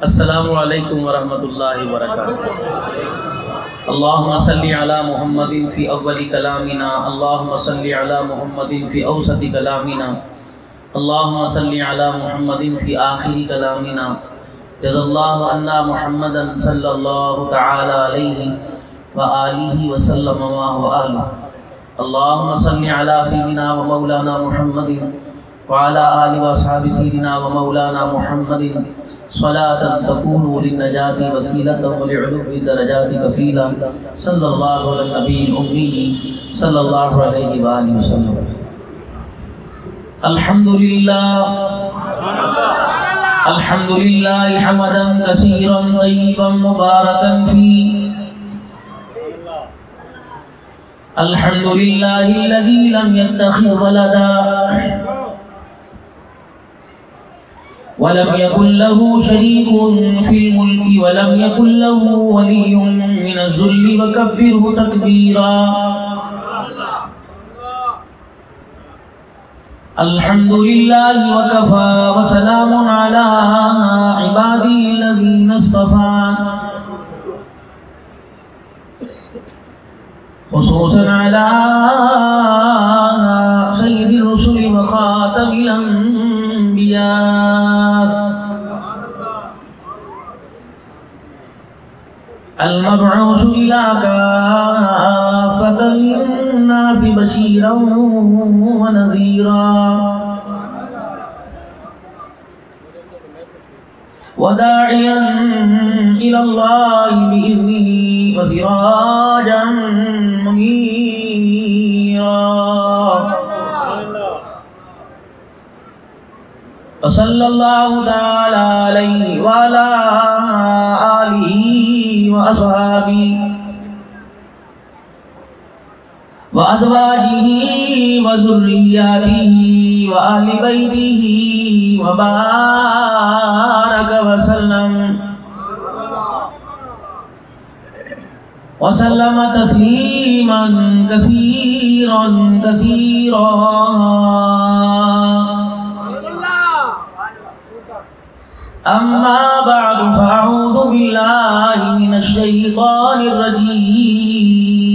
السلام علیکم ورحمۃ اللہ وبرکاتہ۔ اللہم صلی علی محمد فی اول کلامنا، اللہم صلی علی محمد فی اوسط کلامنا، اللہم صلی علی محمد فی آخر کلامنا، جزا اللہ عنا محمدا صلی اللہ تعالی علیہ وآلہ وسلم وآلہ۔ اللہم صلی علی سیدنا و مولانا محمد وعلی آل و اصحاب سیدنا و مولانا محمد صلاة تکون للنجاة وسیلة ولعلو الدرجات کفیلا، صلی اللہ علی النبی الامی صلی اللہ علیہ وآلہ وسلم۔ الحمدللہ حمدا کثیرا طیبا مبارکا فیہ، الحمدللہ الذی لم يتخذ ولدا ولم يكن له شريك في الملك ولم يكن له ولي من الذل وكبره تكبيرا۔ الحمد لله وكفى وسلام على عباده الذين اصطفى، خصوصا على سيد الرسل وخاتم الأنبياء، المبعوث إلى كافة للناس بشيرا ونذيرا، وداعيا إلى الله بإذنه وسراجا منيرا، وصلى الله تعالى عليه وعلى آله وأصحابه وأزواجه وذرياته وأهل بيته وبارك وسلم تسليما كثيرا كثيرا۔ أما بعد فأعوذ بالله من الشيطان الرجيم،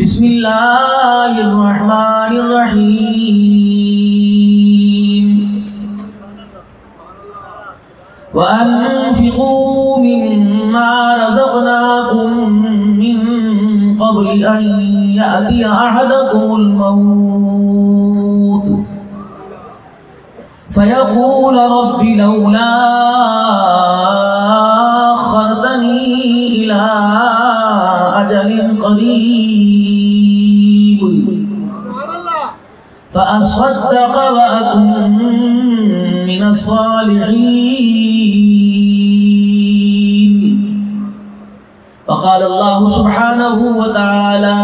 بسم الله الرحمن الرحيم، وأنفقوا مما رزقناكم من قبل أن يأتي أحدكم الموت فيقول رب لولا أخرتني إلى أجل قريب فأصدق وأكن من الصالحين۔ فقال الله سبحانه وتعالى: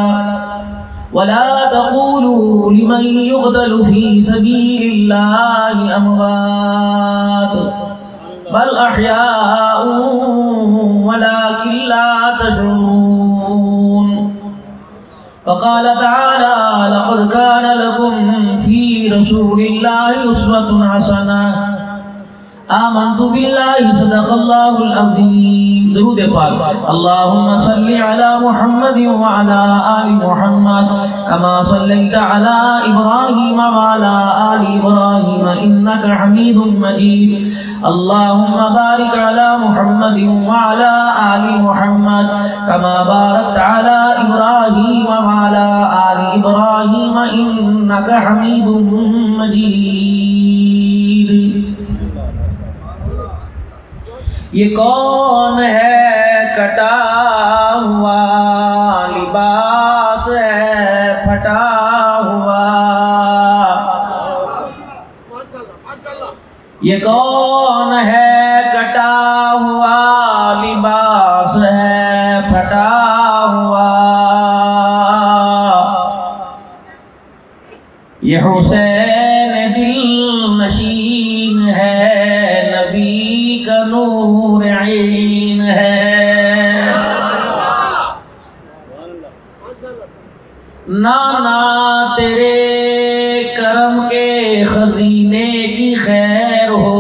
ولا تقولوا لمن يقتل في سبيل الله أموات بل أحياء ولكن لا تشعرون۔ فقال تعالى: لقد كان لكم في رسول الله أسوة حسنة، آمنت بالله صدق الله العظيم۔ درود پاک۔ اللهم صل على محمد وعلى آل محمد كما صليت على إبراهيم وعلى آل إبراهيم إنك حميد مجيد۔ اللهم بارك على محمد وعلى آل محمد كما باركت على إبراهيم وعلى آل إبراهيم إنك حميد مجيد۔ یہ کون ہے کٹا ہوا لباس ہے پھٹا ہوا، یہ کون ہے کٹا ہوا لباس ہے پھٹا ہوا، یہ حسین دل نشین ہے، نبی کا نور عین ہے، نانا تیرے کرم کے خزینے کی خیر ہو،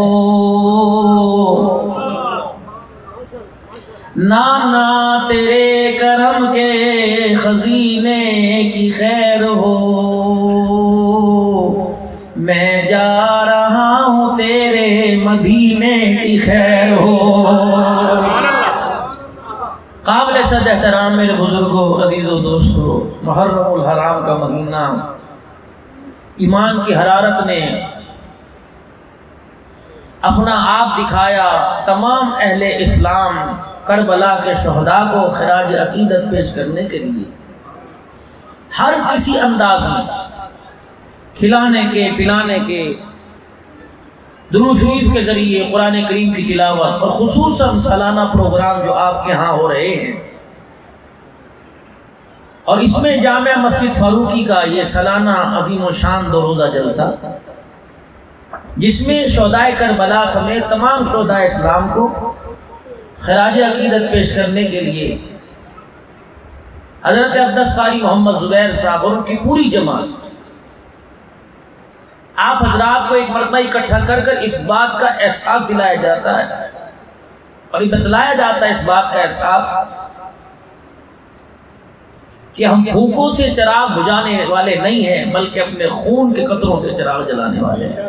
خیر ہو، میں جا رہا ہوں تیرے مدینے کی خیر ہو۔ قابل صد احترام میرے بزرگوں، عزیزوں، دوستوں، محرم الحرام کا مہینہ ایمان کی حرارت نے اپنا آپ دکھایا۔ تمام اہل اسلام کربلا کے شہداء کو خراج عقیدت پیش کرنے کے لیے ہر کسی انداز میں کھلانے کے، پلانے کے، درود شریف کے ذریعے قرآن کریم کی تلاوت، اور خصوصاً سالانہ پروگرام جو آپ کے ہاں ہو رہے ہیں، اور اس میں جامع مسجد فاروقی کا یہ سالانہ عظیم و شان دو روزہ جلسہ، جس میں شہدائے کربلا سمیت تمام شہدائے اسلام کو خراج عقیدت پیش کرنے کے لیے حضرت اقدس قاری محمد زبیر صاحب اور ان کی پوری جماعت، آپ حضرات کو ایک مرتبہ اکٹھا کر کر اس بات کا احساس دلایا جاتا ہے اور یہ بتلایا جاتا ہے اس بات کا احساس کہ ہم بھوکوں سے چراغ بجھانے والے نہیں ہیں، بلکہ اپنے خون کے قطروں سے چراغ جلانے والے ہیں۔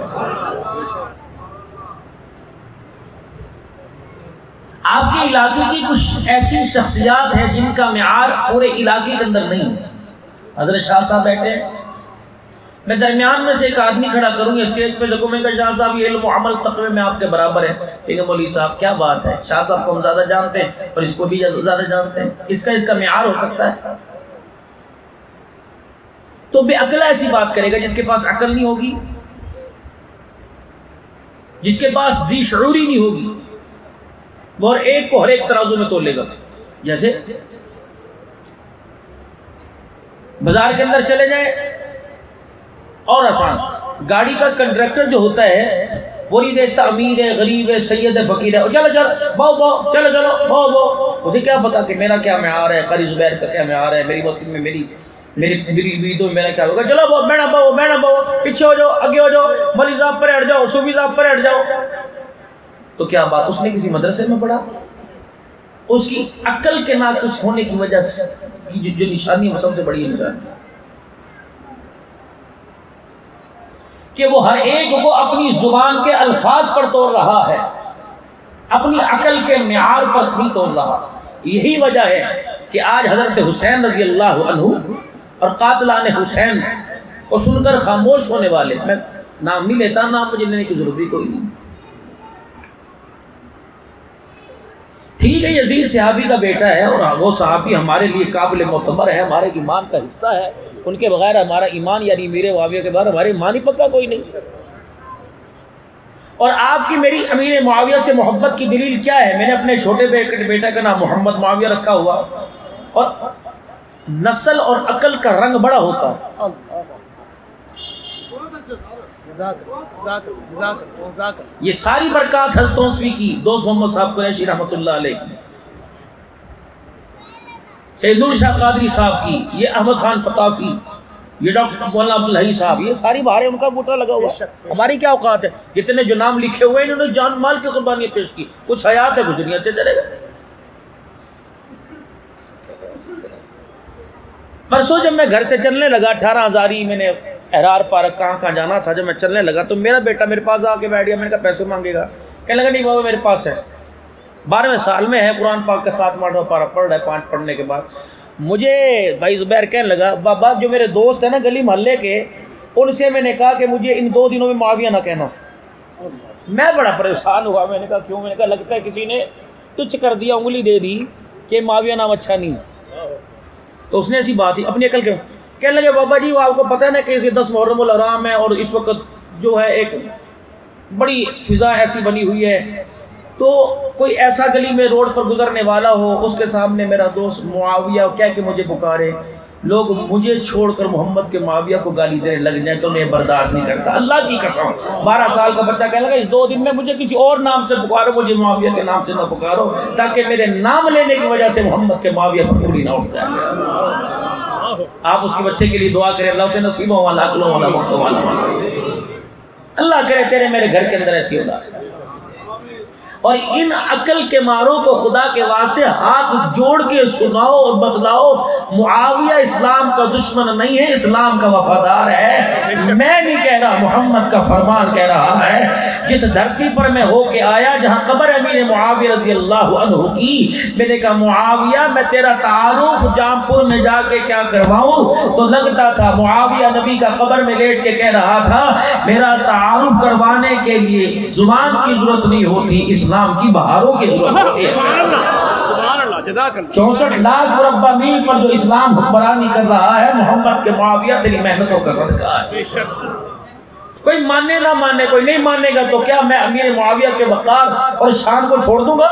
آپ کے علاقے کی کچھ ایسی شخصیات ہیں جن کا معیار پورے علاقے کے اندر نہیں ہے۔ حضرت شاہ صاحب بیٹھے ہیں، میں درمیان میں سے ایک آدمی کھڑا کروں گا اسٹیج پہ، جو میں کہا شاہ صاحب یہ علم و عمل تقوی میں آپ کے برابر ہے، لیکن مولوی صاحب کیا بات ہے، شاہ صاحب کو ہم زیادہ جانتے ہیں اور اس کو بھی زیادہ جانتے ہیں، اس کا معیار ہو سکتا ہے؟ تو بے عقل ایسی بات کرے گا جس کے پاس عقل نہیں ہوگی، جس کے پاس ذی شعوری نہیں ہوگی، وہ ہر ایک کو ہر ایک ترازو میں تولے گا۔ جیسے بازار کے اندر چلے جائیں اور آسان، گاڑی کا کنڈکٹر جو ہوتا ہے وہ نہیں دیکھتا امیر ہے، غریب ہے، سید ہے، فقیر ہے، چلو چلو باؤ باؤ، چلو چلو باؤ باؤ، اسے کیا پتا کہ میرا کیا معیار ہے، قاری زبیر کا کیا معیار ہے، میری مسجد میں میری عیدوں میں میرا کیا ہوگا، چلو باؤ، بیٹھا باؤ، بیٹھا باؤ، پیچھے ہو جاؤ، آگے ہو جاؤ، مولوی صاحب پر ہٹ جاؤ، صوفی صاحب پر ہٹ جاؤ۔ تو کیا بات، اس نے کسی مدرسے میں پڑھا؟ اس کی عقل کے ناقص ہونے کی وجہ سے جو نشانی وہ سب سے بڑی نشانی کہ وہ ہر ایک کو اپنی زبان کے الفاظ پر توڑ رہا ہے، اپنی عقل کے معیار پر بھی توڑ رہا۔ یہی وجہ ہے کہ آج حضرت حسین رضی اللہ عنہ اور قاتلان حسین کو سن کر خاموش ہونے والے، میں نام نہیں لیتا، نام مجھے لینے کی ضرورت بھی کوئی نہیں۔ ٹھیک ہے، یزید صحابی کا بیٹا ہے اور وہ صحابی ہمارے لیے قابل معتبر ہے، ہمارے ایمان کا حصہ ہے، ان کے بغیر ہمارا ایمان، یعنی امیر معاویہ کے بعد ہمارے ایمان ہی پکا کوئی نہیں۔ اور آپ کی میری امیر معاویہ سے محبت کی دلیل کیا ہے؟ میں نے اپنے چھوٹے بیٹا کا نام محمد معاویہ رکھا ہوا، اور نسل اور عقل کا رنگ بڑا ہوتا ہے۔ یہ ساری برکات حضرت توسوی کی، دوست محمد صاحب قریشی رحمۃ اللہ علیہ کی، سید نور شاہ قادری صاحب کی، یہ احمد خان پتافی، یہ ڈاکٹر مولانا عبدالحی صاحب، یہ ساری بہاریں ان کا بوٹا لگا ہوا ہے۔ ہماری کیا اوقات ہے؟ جتنے جو نام لکھے ہوئے ہیں انہوں نے جان مال کی قربانیاں پیش کی، کچھ حیات ہے، کچھ دنیا سے چلے گئے۔ پرسوں جب میں گھر سے چلنے لگا 18 ہزاری، میں نے احرار پارک کہاں جانا تھا، جب میں چلنے لگا تو میرا بیٹا میرے پاس آ کے بیٹھ گیا، میں نے کہا پیسے مانگے گا؟ کہنے لگا نہیں بابا میرے پاس ہے، 12ویں سال میں ہے، قرآن پاک کا 7واں پارہ پڑھ رہا ہے، 5 پڑھنے کے بعد مجھے بھائی زبیر کہنے لگا بابا جو میرے دوست ہیں نا گلی محلے کے، ان سے میں نے کہا کہ مجھے ان 2 دنوں میں معاویہ نہ کہنا۔ میں بڑا پریشان ہوا، میں نے کہا کیوں؟ میں نے کہا لگتا ہے کسی نے تچھ کر دیا، انگلی دے دی کہ معاویہ نام اچھا نہیں۔ تو اس نے ایسی بات ہی اپنی عقل کے کہنے لگے بابا جی وہ آپ کو پتہ ہے نا کہ 10 محرم الحرام ہے اور اس وقت جو ہے ایک بڑی فضا ایسی بنی ہوئی ہے، تو کوئی ایسا گلی میں روڈ پر گزرنے والا ہو، اس کے سامنے میرا دوست معاویہ کہہ کے مجھے پکارے، لوگ مجھے چھوڑ کر محمد کے معاویہ کو گالی دینے لگ جائیں تو میں برداشت نہیں کرتا۔ اللہ کی قسم 12 سال کا بچہ کہنے لگا اس 2 دن میں مجھے کسی اور نام سے پکارو، مجھے معاویہ کے نام سے نہ پکارو، تاکہ میرے نام لینے کی وجہ سے محمد کے معاویہ پر پوری نہ اٹھ جائے۔ آپ اس کے بچے کے لیے دعا کریں، اللہ سے نصیبوں والا، عقلوں والا، وقتوں والا، اللہ کرے تیرے میرے گھر کے اندر ایسی اولاد۔ اور ان عقل کے ماروں کو خدا کے واسطے ہاتھ جوڑ کے سناؤ اور بتلاؤ، معاویہ اسلام کا دشمن نہیں ہے، اسلام کا وفادار ہے۔ میں نہیں کہہ رہا، محمد کا فرمان کہہ رہا ہے۔ جس دھرتی پر میں ہو کے آیا جہاں قبر امیر معاویہ رضی اللہ عنہ کی، میں نے کہا معاویہ میں تیرا تعارف جام پور میں جا کے کیا کرواؤں؟ تو لگتا تھا معاویہ نبی کا قبر میں لیٹ کے کہہ رہا تھا میرا تعارف کروانے کے لیے زبان کی ضرورت نہیں ہوتی، اسلام کی بہاروں کی ضرورت ہوتی ہے۔ 64 لاکھ مربع میل پر جو اسلام حکمرانی کر رہا ہے، محمد کے معاویہ تیری محنتوں کا صدقہ ہے۔ کوئی ماننے نہ ماننے، کوئی نہیں مانے گا تو کیا میں امیر معاویہ کے وقار اور شان کو چھوڑ دوں گا؟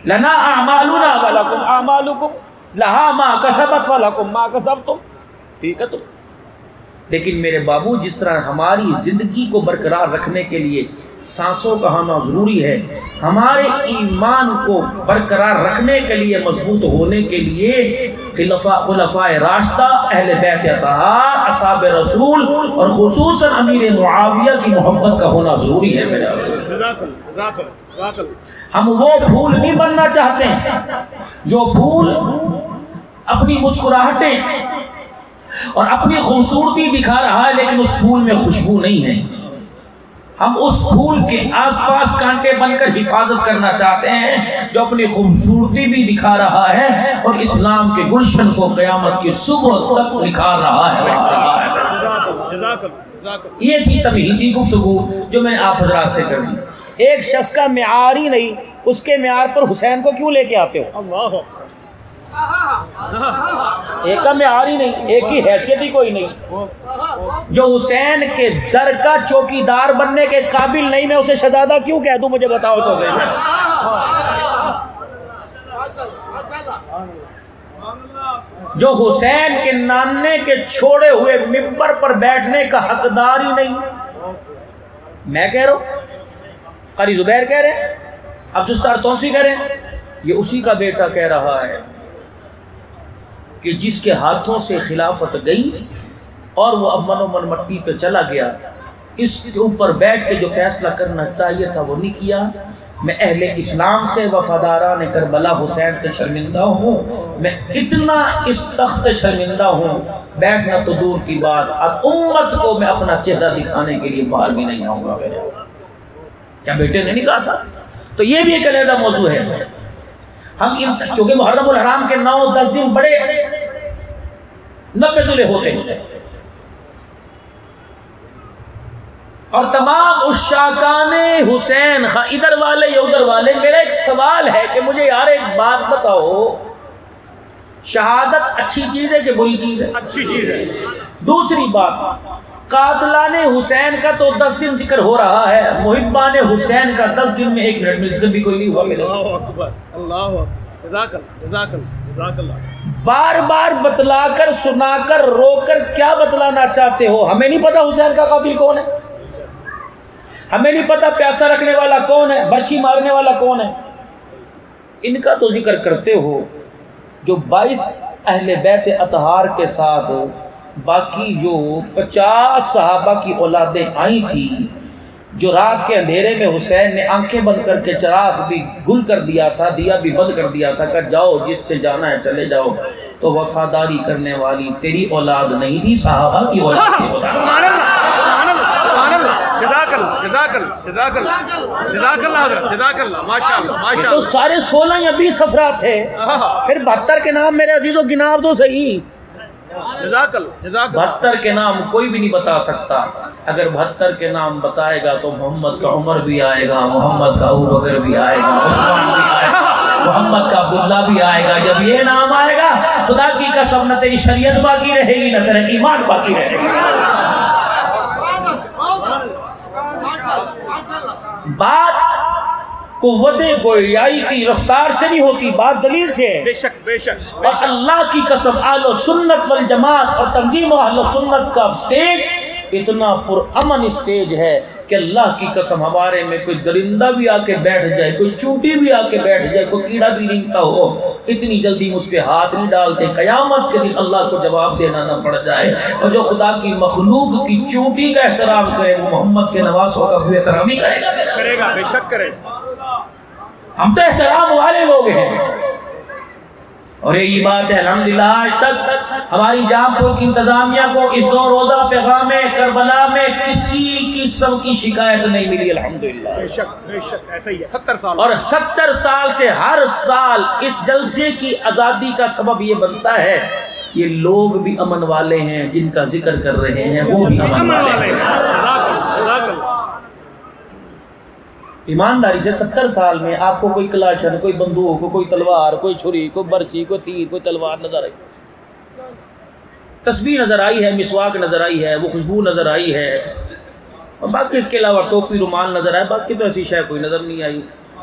لنا اعمالنا ولکم اعمالکم لہا ما کسبت ولکم ما کسبتم، ٹھیک ہے؟ تو لیکن میرے بابو، جس طرح ہماری زندگی کو برقرار رکھنے کے لیے سانسوں کا ہونا ضروری ہے، ہمارے ایمان کو برقرار رکھنے کے لیے، مضبوط ہونے کے لیے خلفائے راشدہ، اہل بیت اطہار، اصحاب رسول اور خصوصاً امیر معاویہ کی محبت کا ہونا ضروری ہے میرے بابو۔ ہم وہ پھول نہیں بننا چاہتے ہیں جو پھول اپنی مسکراہٹیں اور اپنی خوبصورتی دکھا رہا ہے لیکن اس پھول میں خوشبو نہیں ہے۔ ہم اس پھول کے آس پاس کانٹے بن کر حفاظت کرنا چاہتے ہیں جو اپنی خوبصورتی بھی دکھا رہا ہے اور اسلام کے گلشن کو قیامت کی صبح تک نکھار رہا ہے۔ یہ تھی تمہیدی گفتگو جو میں نے آپ حضرات سے کر دی۔ ایک شخص کا معیار ہی نہیں، اس کے معیار پر حسین کو کیوں لے کے آتے ہو؟ ایک کا معیار ہی نہیں، ایک کی حیثیت ہی کوئی نہیں۔ جو حسین کے در کا چوکیدار بننے کے قابل نہیں، میں اسے شہزادہ کیوں کہہ دوں؟ مجھے بتاؤ تو صحیح۔ جو حسین کے نانے کے چھوڑے ہوئے ممبر پر بیٹھنے کا حقدار ہی نہیں، میں کہہ رہا ہوں، قاری زبیر کہہ رہے ہیں، عبدالستار توسی کہہ رہے ہیں، یہ اسی کا بیٹا کہہ رہا ہے کہ جس کے ہاتھوں سے خلافت گئی اور وہ امن و من مٹی پہ چلا گیا، اس کے اوپر بیٹھ کے جو فیصلہ کرنا چاہیے تھا وہ نہیں کیا۔ میں اہل اسلام سے، وفاداران کربلا حسین سے شرمندہ ہوں، میں اتنا اس تخت سے شرمندہ ہوں، بیٹھنا تو دور کی بات، اب امت کو میں اپنا چہرہ دکھانے کے لیے باہر بھی نہیں آؤں گا۔ میرے کیا بیٹے نے نہیں کہا تھا؟ تو یہ بھی ایک علیحدہ موضوع ہے۔ ہم کیونکہ محرم الحرام کے 9-10 دن بڑے 90 دلے ہوتے ہیں اور تمام عشاقان حسین، ادھر والے یا ادھر والے، میرا ایک سوال ہے کہ مجھے یار ایک بات بتاؤ، شہادت اچھی چیز ہے کہ بری چیز ہے؟ اچھی چیز ہے۔ دوسری بات، قاتلان حسین کا تو 10 دن ذکر ہو رہا ہے، محبان حسین کا 10 دن میں 1 منٹ میں ذکر بھی کوئی نہیں ہوا۔ بار بار بتلا کر، سنا کر، رو کر کیا بتلانا چاہتے ہو؟ ہمیں نہیں پتا حسین کا قاتل کون ہے، ہمیں نہیں پتا پیاسا رکھنے والا کون ہے، برچھی مارنے والا کون ہے۔ ان کا تو ذکر کرتے ہو جو 22 اہل بیت اطہار کے ساتھ باقی جو 50 صحابہ کی اولادیں آئی تھی، جو رات کے اندھیرے میں حسین نے آنکھیں بند کر کے چراغ بھی گل کر دیا تھا، دیا بھی بند کر دیا تھا کہ جاؤ جس نے جانا ہے چلے جاؤ، تو وفاداری کرنے والی تیری اولاد نہیں تھی، صحابہ کی اولاد تھی۔ تو سارے 16 یا 20 افراد تھے، پھر 72 کے نام میرے عزیزو گناب تو صحیح۔ 72 کے نام کوئی بھی نہیں بتا سکتا، اگر 72 کے نام بتائے گا تو محمد کا عمر بھی آئے گا، محمد کا ابوبکر بھی آئے گا، عثمان بھی آئے گا، محمد کا عبداللہ بھی آئے گا۔ جب یہ نام آئے گا خدا کی قسم نہ تیری شریعت باقی رہے گی نہ تیرا ایمان باقی رہے گا۔ بات قوت گویائی کی رفتار سے نہیں ہوتی، بات دلیل سے ہے۔ بے شک بے شک۔ اور اللہ کی قسم اہل سنت والجماعت اور تنظیم اہل سنت کا سٹیج اتنا پرامن سٹیج ہے کہ اللہ کی قسم ہمارے میں کوئی درندہ بھی آ کے بیٹھ جائے، کوئی چونٹی بھی آ کے بیٹھ جائے، کوئی کیڑا بھی رینگتا ہو، اتنی جلدی اس پہ ہاتھ نہیں ڈالتے قیامت کے دن اللہ کو جواب دینا نہ پڑ جائے۔ اور جو خدا کی مخلوق کی چونٹی کا احترام کرے وہ محمد کے نواسوں کا بھی احترام ہی کرے گا، بے شک کرے۔ ہم تو احترام والے لوگ ہیں، اور یہی بات ہے الحمدللہ آج تک ہماری جام پور کی انتظامیہ کو اس 2 روزہ پیغام کربلا میں کسی قسم کی شکایت نہیں ملی الحمدللہ۔ بے شک ایسا ہی ہے 70 سال، اور 70 سال سے ہر سال اس جلسے کی آزادی کا سبب یہ بنتا ہے یہ لوگ بھی امن والے ہیں، جن کا ذکر کر رہے ہیں وہ بھی امن والے ہیں۔ ایمانداری سے 70 سال میں آپ کو کوئی کلاشن، کوئی بندوق، کوئی تلوار، کوئی چھری، کوئی برچی، کوئی تیر، کوئی تلوار نظر آئی؟ تسبیح نظر آئی ہے، مسواک نظر آئی ہے، وہ خوشبو نظر آئی ہے، اور باقی اس کے علاوہ ٹوپی رومال نظر آئے، باقی تو ایسی شے کوئی نظر نہیں آئی۔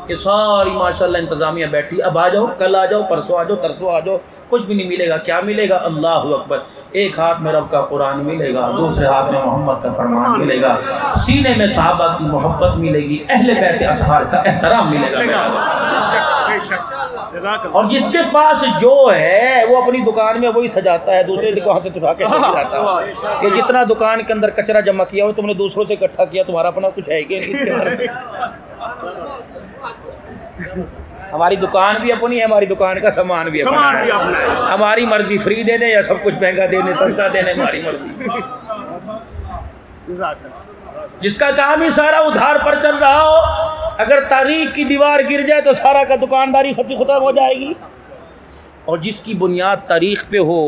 یہ ساری ماشاءاللہ انتظامیہ بیٹھی، اب آ جاؤ، کل آ جاؤ، پرسوں آ جاؤ، ترسوں آ جاؤ، کچھ بھی نہیں ملے گا۔ کیا ملے گا؟ اللہ اکبر، ایک ہاتھ میں رب کا قرآن ملے گا، دوسرے ہاتھ میں محمد کا فرمان ملے گا، سینے میں صحابہ کی محبت ملے گی، اہل بیت اطہار کا احترام ملے گا۔ اور جس کے پاس جو ہے وہ اپنی دکان میں وہی سجاتا ہے، دوسرے کو ہاتھ سے اٹھا کے سجاتا ہے کہ جتنا دکان کے اندر کچرا جمع کیا ہو تم نے دوسروں سے اکٹھا کیا، تمہارا اپنا کچھ ہے کہ اس کے اندر؟ ہماری دکان بھی اپنی ہے، ہماری دکان کا سامان بھی اپنا ہے، ہماری مرضی فری دے دیں یا سب کچھ مہنگا دینے سستا دینے ہماری مرضی۔ جس کا کام ہی سارا ادھار پر چل رہا ہو، اگر تاریخ کی دیوار گر جائے تو سارا کا دکانداری ختم ہو جائے گی، اور جس کی بنیاد تاریخ پہ ہو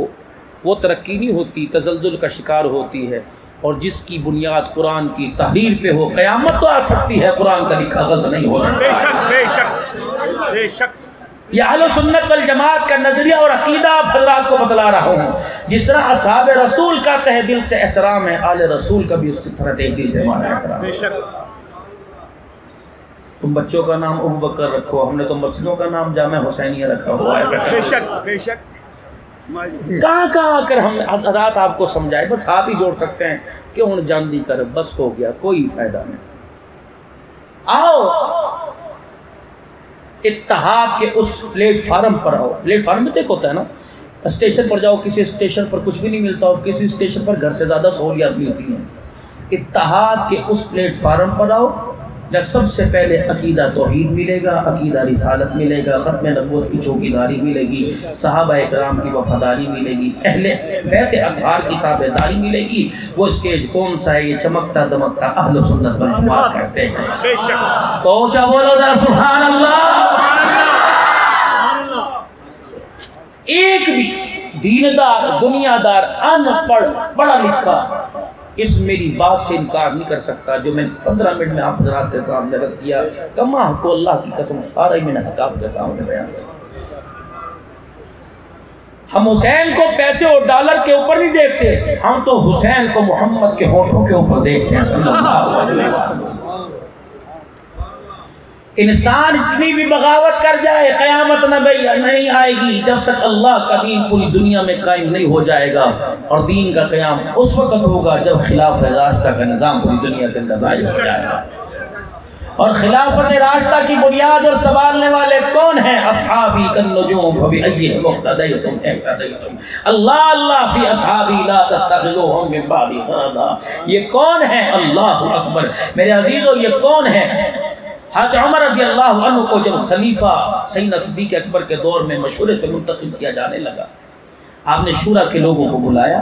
وہ ترقی نہیں ہوتی، تزلزل کا شکار ہوتی ہے، اور جس کی بنیاد قرآن کی تحریر پہ ہو قیامت تو آ سکتی ہے، قرآن کا لکھا غلط نہیں ہو سکتا۔ بے شک بے شک بے شک۔ یہ اہل سنت والجماعت کا نظریہ اور عقیدہ آپ حضرات کو بتلا رہا ہوں۔ جس طرح اصحاب رسول کا تہ دل سے احترام ہے، آل رسول کا بھی اسی طرح تہ دل سے ہمارا احترام ہے۔ بے شک۔ تم بچوں کا نام ابو بکر رکھو، ہم نے تو مسجدوں کا نام جامع حسینیہ رکھا ہوا ہے۔ بے شک بے شک۔ کہاں کہاں کر ہم حضرات آپ کو سمجھائے، بس ہاتھ ہی جوڑ سکتے ہیں کہ ہن جاندی کر، بس ہو گیا، کوئی فائدہ نہیں۔ آؤ اتحاد کے اس پلیٹ فارم پر آؤ۔ پلیٹ فارم میں دیکھ ہوتا ہے نا، اسٹیشن پر جاؤ، کسی اسٹیشن پر کچھ بھی نہیں ملتا اور کسی اسٹیشن پر گھر سے زیادہ سہولیات ملتی ہیں۔ اتحاد کے اس پلیٹ فارم پر آؤ جہاں سب سے پہلے عقیدہ توحید ملے گا، عقیدہ رسالت ملے گا، ختم نبوت کی چوکیداری ملے گی، صحابہ اکرام کی وفاداری ملے گی، اہل بیت اطہار کی تابعداری ملے گی۔ وہ اسٹیج کون سا ہے؟ یہ چمکتا دمکتا اہل سنت والجماعت کا اسٹیج ہے۔ بے شک۔ پہنچا بولو ذرا سبحان اللہ۔ ایک بھی دیندار، دنیا دار، ان پڑھ، پڑھا لکھا اس میری بات سے انکار نہیں کر سکتا جو میں 15 منٹ میں آپ حضرات کے سامنے رس کیا۔ کما کو اللہ کی قسم سارا ہی میں نے آپ کے سامنے بیان کیا۔ ہم حسین کو پیسے اور ڈالر کے اوپر نہیں دیکھتے، ہم تو حسین کو محمد کے ہونٹوں کے اوپر دیکھتے ہیں صلی اللہ علیہ وسلم۔ انسان اتنی بھی بغاوت کر جائے قیامت نہیں آئے گی جب تک اللہ کا دین پوری دنیا میں قائم نہیں ہو جائے گا، اور دین کا قیام اس وقت ہوگا جب خلافت راشدہ کا نظام پوری دنیا کے اندر رائج ہو جائے گا۔ اور خلافت راشدہ کی بنیاد اور سنبھالنے والے کون ہیں؟ اصحابی کالنجوم فبأیہم اقتدیتم اہتدیتم، اللہ اللہ فی اصحابی لا تتخذوہم من بعدی غرضا۔ یہ کون ہیں؟ اللہ اکبر میرے عزیزو، یہ کون ہیں؟ حضرت عمر رضی اللہ عنہ کو جب خلیفہ سیدنا صدیق اکبر کے دور میں مشورے سے منتخب کیا جانے لگا، آپ نے شورا کے لوگوں کو بلایا،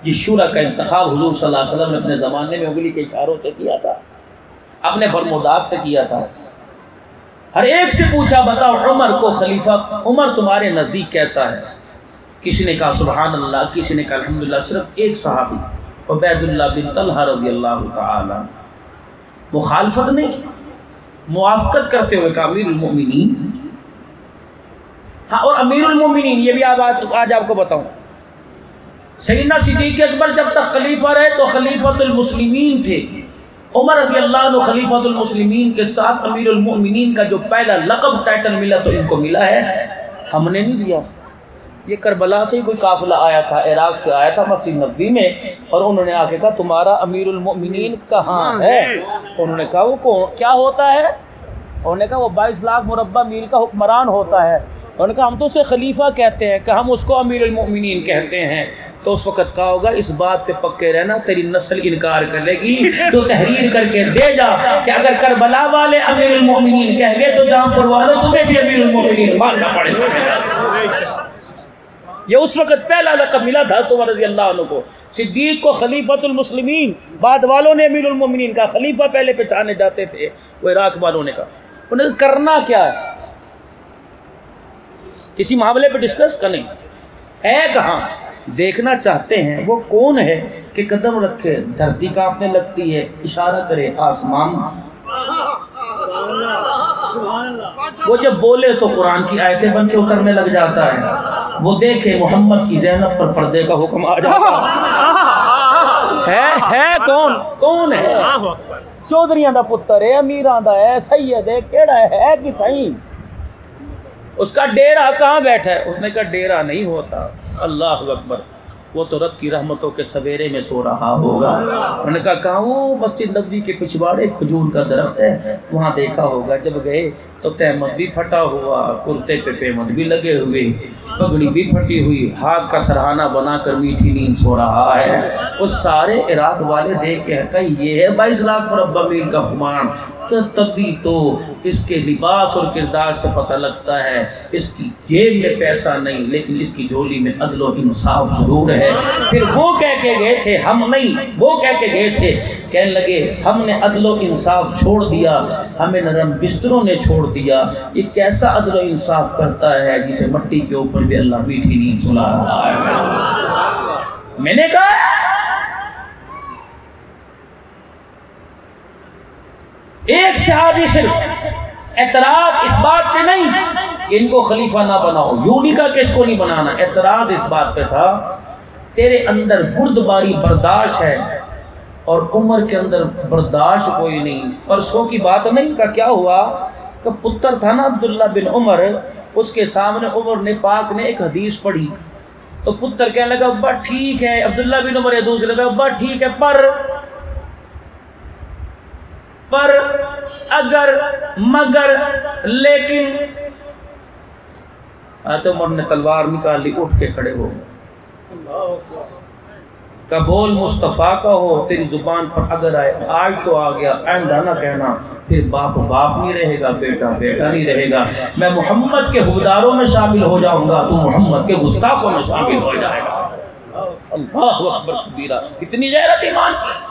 جس شورا کا انتخاب حضور صلی اللہ علیہ وسلم نے اپنے زمانے میں انگلی کے اشاروں سے کیا تھا، اپنے فرمودات سے کیا تھا۔ ہر ایک سے پوچھا بتاؤ عمر کو خلیفہ، عمر تمہارے نزدیک کیسا ہے؟ کسی نے کہا سبحان اللہ، کسی نے کہا الحمدللہ۔ صرف ایک صحابی عبید اللہ بن طلحہ رضی اللہ تعالی مخالفت نہیں کی، موافقت کرتے ہوئے کہا امیر المؤمنین۔ ہاں، اور امیر المؤمنین یہ بھی آج آپ کو بتاؤں، سیدنا صدیق اکبر جب تک خلیفہ رہے تو خلیفۃ المسلمین تھے، عمر رضی اللہ عنہ خلیفۃ المسلمین کے ساتھ امیر المؤمنین کا جو پہلا لقب ٹائٹل ملا تو ان کو ملا ہے، ہم نے نہیں دیا، یہ کربلا سے ہی کوئی قافلہ آیا تھا، عراق سے آیا تھا مسجد نبوی میں، اور انہوں نے آ کے کہا تمہارا امیر المؤمنین کہاں ہے؟ انہوں نے کہا وہ کیا ہوتا ہے؟ انہوں نے کہا وہ 22 لاکھ مربع میل کا حکمران ہوتا ہے۔ انہوں نے کہا ہم تو اسے خلیفہ کہتے ہیں، کہ ہم اس کو امیر المؤمنین کہتے ہیں۔ تو اس وقت کہا ہوگا اس بات پہ پکے رہنا، تیری نسل انکار کرے گی، تو تحریر کر کے دے جا کہ اگر کربلا والے امیر المؤمنین کہہ گئے تو جہاں پر والوں تمہیں بھی امیر المؤمنین ماننا پڑے گا۔ یہ اس وقت پہلا لقب ملا تھا عمر رضی اللہ عنہ کو۔ صدیق کو خلیفۃ المسلمین، بعد والوں نے امیر المؤمنین کا خلیفہ پہلے پہچانے جاتے تھے، وہ عراق والوں نے کہا۔ انہیں کرنا کیا ہے؟ کسی معاملے پہ ڈسکس کریں، ہے کہاں؟ دیکھنا چاہتے ہیں وہ کون ہے کہ قدم رکھے دھرتی کانپنے لگتی ہے، اشارہ کرے آسمان، وہ جب بولے تو قرآن کی آیتیں بن کے اترنے لگ جاتا ہے، وہ دیکھے محمد کی زینب پر پردے کا حکم آ جاتا ہے۔ کون ہے؟ چودھریاں دا پتر ہے، امیراں دا ہے، سید ہے، کیڑا ہے کہ تھیں؟ اس کا ڈیرہ کہاں بیٹھا ہے؟ اس نے کہا ڈیرہ نہیں ہوتا، اللہ اکبر، وہ تو رب کی رحمتوں کے سویرے میں سو رہا ہوگا۔ انہوں نے کہا کہاں؟ وہ مسجد نبوی کے پچھواڑے کھجور کا درخت ہے، وہاں دیکھا ہوگا۔ جب گئے تو تہمت بھی پھٹا ہوا، کرتے پہ پیمند بھی لگے ہوئے، پگڑی بھی پھٹی ہوئی، ہاتھ کا سرہانہ بنا کر میٹھی نیند سو رہا ہے۔ وہ سارے عراق والے دیکھ کے کہ یہ ہے 22 لاکھ مربع میل کا حکمران، کہ تبھی تو اس کے لباس اور کردار سے پتہ لگتا ہے اس کی جیب میں پیسہ نہیں، لیکن اس کی جھولی میں عدل و انصاف ضرور ہے۔ پھر وہ کہہ کے گئے تھے، ہم نہیں، وہ کہہ کے گئے تھے، کہنے لگے ہم نے عدل و انصاف چھوڑ دیا، ہمیں نرم بستروں نے چھوڑ دیا۔ یہ کیسا عدل و انصاف کرتا ہے جسے مٹی کے اوپر بھی اللہ میٹھی نیند سلا رہا ہے؟ میں نے کہا ایک صحابی صرف اعتراض اس بات پہ نہیں کہ ان کو خلیفہ نہ بناؤ، یونیکا کس کو نہیں بنانا، اعتراض اس بات پہ تھا تیرے اندر بردباری برداشت ہے اور عمر کے اندر برداشت کوئی نہیں۔ پرسوں کی بات نہیں کہ کیا ہوا کہ پتر تھا نا عبداللہ بن عمر، اس کے سامنے عمر نے پاک نے ایک حدیث پڑھی تو پتر کہنے لگا ابا ٹھیک ہے، عبداللہ بن عمر دوسرے لگا ابا ٹھیک ہے، پر اگر مگر لیکن تو عمر نے تلوار نکال لی، اٹھ کے کھڑے ہو کہ بول مصطفیٰ کا ہو، تیری زبان پر اگر آئے، آج تو آ گیا، آئندہ نہ کہنا، پھر باپ باپ نہیں رہے گا، بیٹا بیٹا نہیں رہے گا، میں محمد کے حبداروں میں شامل ہو جاؤں گا، تو محمد کے گستاخوں میں شامل ہو جائے گا۔ اللہ اکبر کبیرہ، اتنی غیرت ایمان کی۔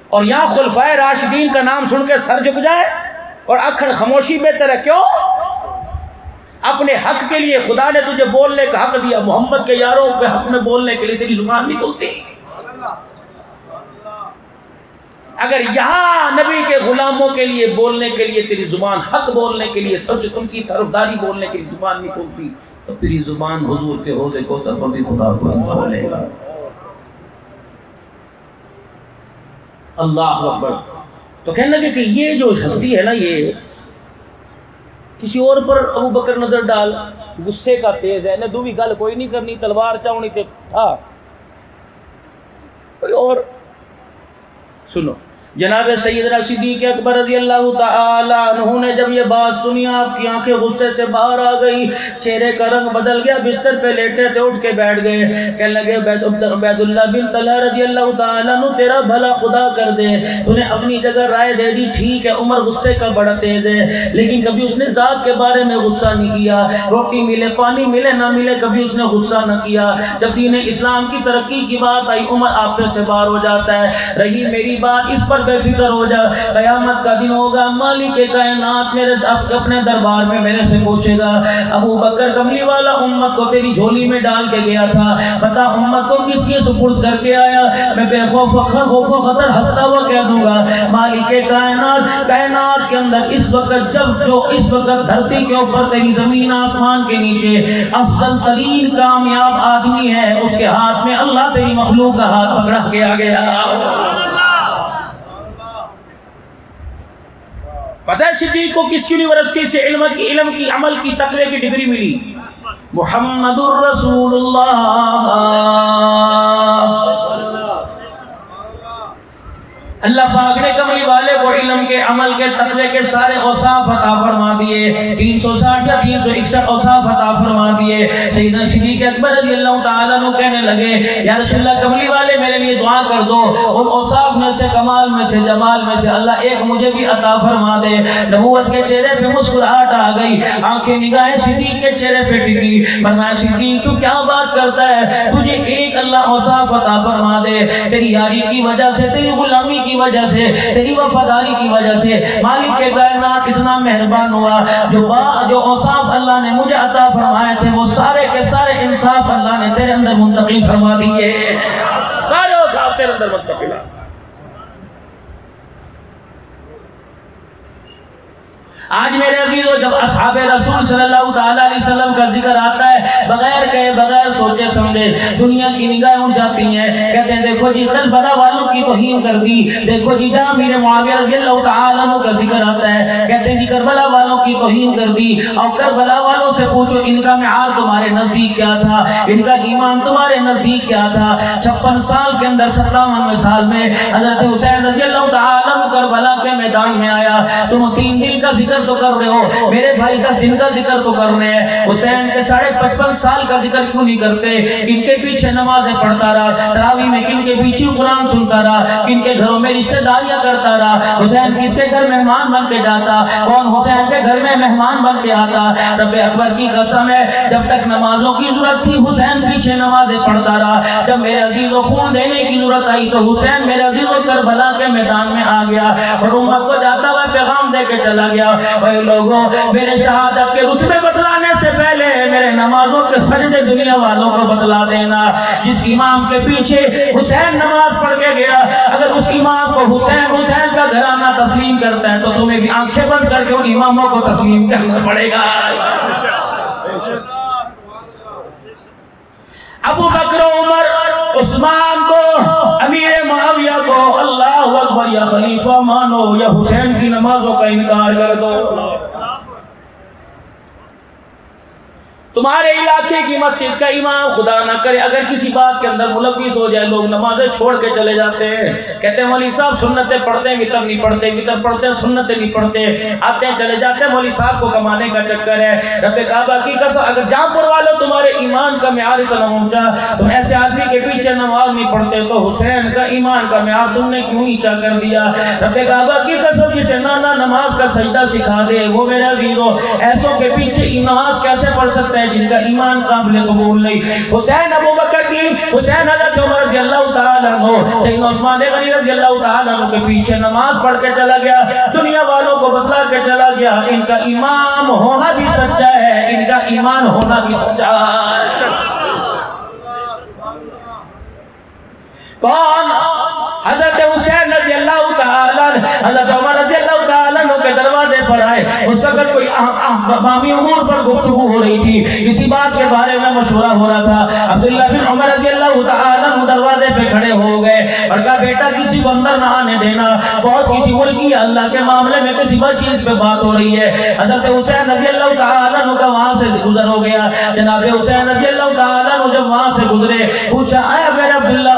اور یہاں خلفائے راشدین کا نام سن کے سر جھک جائے اور اکھڑ خاموشی بہتر ہے۔ کیوں؟ اپنے حق کے لیے خدا نے تجھے بولنے کا حق دیا، محمد کے یاروں کے حق میں بولنے کے لیے تیری زبان نہیں کھلتی۔ اگر یہاں نبی کے غلاموں کے لیے بولنے کے لیے تیری زبان، حق بولنے کے لیے، سچ تم کی طرفداری بولنے کے لیے زبان نہیں کھلتی، تو تیری زبان حضور کے حوض کوثر پر بھی خدا کو کھولے گا۔ اللہ اکبر۔ تو کہنے لگے کہ یہ جو ہستی ہے نا، یہ کسی اور پر ابو بکر نظر ڈال، غصے کا تیز ہے، نے دوی گل کوئی نہیں کرنی، تلوار چاونی تے تھا کوئی اور۔ سنو، جناب سیدنا صدیق اکبر رضی اللہ تعالی عنہ نے جب یہ بات سنی، آپ کی آنکھیں غصے سے باہر آ گئی، چہرے کا رنگ بدل گیا، بستر پہ لیٹے تھے، اٹھ کے بیٹھ گئے، کہنے لگے عبید اللہ بن طلحہ رضی اللہ تعالی عنہ تیرا بھلا خدا کر دے، تو نے اپنی جگہ رائے دے دی، ٹھیک ہے عمر غصے کا بڑا تیز ہے، لیکن کبھی اس نے ذات کے بارے میں غصہ نہیں کیا، روٹی ملے پانی ملے نہ ملے کبھی اس نے غصہ نہ کیا۔ جب دین اسلام کی ترقی کی بات آئی، عمر آپ سے باہر ہو جاتا ہے، رہی میری بات اس پر بے فکر ہو جا، قیامت کا دن ہوگا، مالک کائنات میرے اپنے دربار میں میرے سے پوچھے گا، ابو بکر کملی والا امت کو تیری جھولی میں ڈال کے گیا تھا، بتا امت کو کس کے سپرد کر کے آیا؟ میں بے خوف و خطر ہنستا ہوا کہہ دوں گا، مالک کائنات کے اندر اس وقت اس وقت دھرتی کے اوپر تیری زمین آسمان کے نیچے افضل ترین کامیاب آدمی ہے، اس کے ہاتھ میں اللہ تیری مخلوق کا ہاتھ پکڑا کے آ گیا۔ پتہ ہے صدیق کو کس یونیورسٹی سے علم کی عمل کی تقوی کی ڈگری ملی؟ محمد الرسول اللہ۔ اللہ پاک نے کملی والے کو علم کے، عمل کے، تقوی کے سارے اوصاف عطا فرما دیے، 360 یا 361 اوصاف عطا فرما دیے۔ سیدنا صدیق اکبر رضی اللہ تعالیٰ عنہ کہنے لگے یا رسول اللہ کملی والے میرے لیے دعا کر دو، ان اوصاف میں سے، کمال میں سے، جمال میں سے اللہ ایک مجھے بھی عطا فرما دے۔ نبوت کے چہرے پہ مسکراہٹ آ گئی، آنکھیں نگاہیں صدیق کے چہرے پہ ٹکی۔ فرمایا صدیق تو کیا بات کرتا ہے، تجھے ایک اللہ اوصاف عطا فرما دے، تیری یاری کی وجہ سے، تیری غلامی کی وجہ سے، تیری وفاداری کی وجہ سے مالک کے کائنات اتنا مہربان ہوا، جو اوصاف اللہ نے مجھے عطا فرمائے تھے وہ سارے کے سارے انصاف اللہ نے تیرے اندر منتقل فرما دیے، سارے اوصاف تیرے اندر منتقل۔ آج میرے عزیزو جب اصحاب رسول صلی اللہ تعالیٰ علیہ وسلم کا ذکر آتا ہے، بغیر کہے، بغیر سوچے سمجھے دنیا کی نگاہیں اٹھ جاتی ہیں، کہتے ہیں دیکھو جی کربلا والوں کی توہین کر دی، دیکھو جی جہاں امیر معاویہ رضی اللہ تعالیٰ عنہ کا ذکر آتا ہے کہتے ہیں جی کربلا والوں کی توہین کر دی، اور کربلا والوں سے پوچھو ان کا معیار تمہارے نزدیک کیا تھا، ان کا ایمان تمہارے نزدیک کیا تھا۔ 56 سال کے اندر 57 سال میں حضرت حسین رضی اللہ تعالیٰ عنہ کربلا کے میدان میں آیا، تم 3 دن کا ذکر تو کر رہے ہو، میرے بھائی 10 دن کا ذکر تو کر رہے ہیں، حسین کے 55 سال کا ذکر کیوں نہیں کرتے؟ کن کے پیچھے نمازیں پڑھتا رہا، تراویح میں کن کے پیچھے قرآن سنتا رہا، کن کے گھروں میں رشتہ داریاں کرتا رہا، حسین کس کے گھر مہمان بن کے جاتا، کون حسین کے گھر میں مہمان بن کے آتا۔ رب اکبر کی قسم ہے جب تک نمازوں کی ضرورت تھی حسین پیچھے نمازیں پڑھتا رہا، جب میرے عزیزوں خون دینے کی ضرورت آئی تو حسین میرے عزیزوں کربلا کے میدان میں آ گیا اور امت کو جاتا ہوا پیغام دے کے چلا گیا، اے لوگوں میرے شہادت کے رتبے بتلانے سے پہلے میرے نمازوں کے سجدے دنیا والوں کو بتلا دینا۔ جس امام کے پیچھے حسین نماز پڑھ کے گیا، اگر اس امام کو حسین کا گھرانہ تسلیم کرتا ہے تو تمہیں بھی آنکھیں بند کر کے ان اماموں کو تسلیم کرنا پڑے گا۔ ابو بکر، عمر، عثمان کو، امیر معاویہ کو اللہ اکبر یا خلیفہ مانو یا حسین کی نمازوں کا انکار کر دو۔ تمہارے علاقے کی مسجد کا امام خدا نہ کرے اگر کسی بات کے اندر ملوث ہو جائے، لوگ نمازیں چھوڑ کے چلے جاتے ہیں، کہتے ہیں مولوی صاحب سنتیں پڑھتے ہیں وتر نہیں پڑھتے، وتر پڑھتے ہیں سنتیں نہیں پڑھتے، آتے ہیں چلے جاتے ہیں، مولوی صاحب کو کمانے کا چکر ہے۔ رب کعبہ کی قسم اگر جہاں پر والوں تمہارے ایمان کا معیار اتنا اونچا، تم ایسے آدمی کے پیچھے نماز نہیں پڑھتے تو حسین کا ایمان کا معیار تم نے کیوں نیچا کر دیا؟ رب کعبہ کی قسم جسے نانا نماز کا سجدہ سکھا دے وہ میرے عزیزوں ایسوں کے پیچھے نماز کیسے پڑھ سکتا ہے جن کا ایمان قابل قبول نہیں؟ حسین ابو بکر کی، حسین حضرت عمر رضی اللہ تعالیٰ عنہ، سیدنا عثمان غنی رضی اللہ تعالیٰ عنہ کے پیچھے نماز پڑھ کے چلا گیا، دنیا والوں کو بتلا کے چلا گیا ان کا امام ہونا بھی سچا ہے، ان کا ایمان ہونا بھی سچا ہے۔ کون؟ حضرت حسین رضی اللہ تعالیٰ حضرت عمر رضی اللہ تعالیٰ کے دروازے پر آئے، اس وقت کوئی بامی امور پر گفتگو ہو رہی تھی، اسی بات کے بارے میں مشورہ ہو رہا تھا۔ عبداللہ بن عمر رضی اللہ تعالیٰ دروازے پہ کھڑے ہو گئے اور کہا بیٹا کسی کو اندر نہ آنے دینا، بہت کسی ملکی اللہ کے معاملے میں کسی بڑی چیز پہ بات ہو رہی ہے۔ حضرت حسین رضی اللہ تعالیٰ کا وہاں سے گزر ہو گیا، جناب حسین رضی اللہ تعالیٰ جب وہاں سے گزرے پوچھا آیا میرا عبداللہ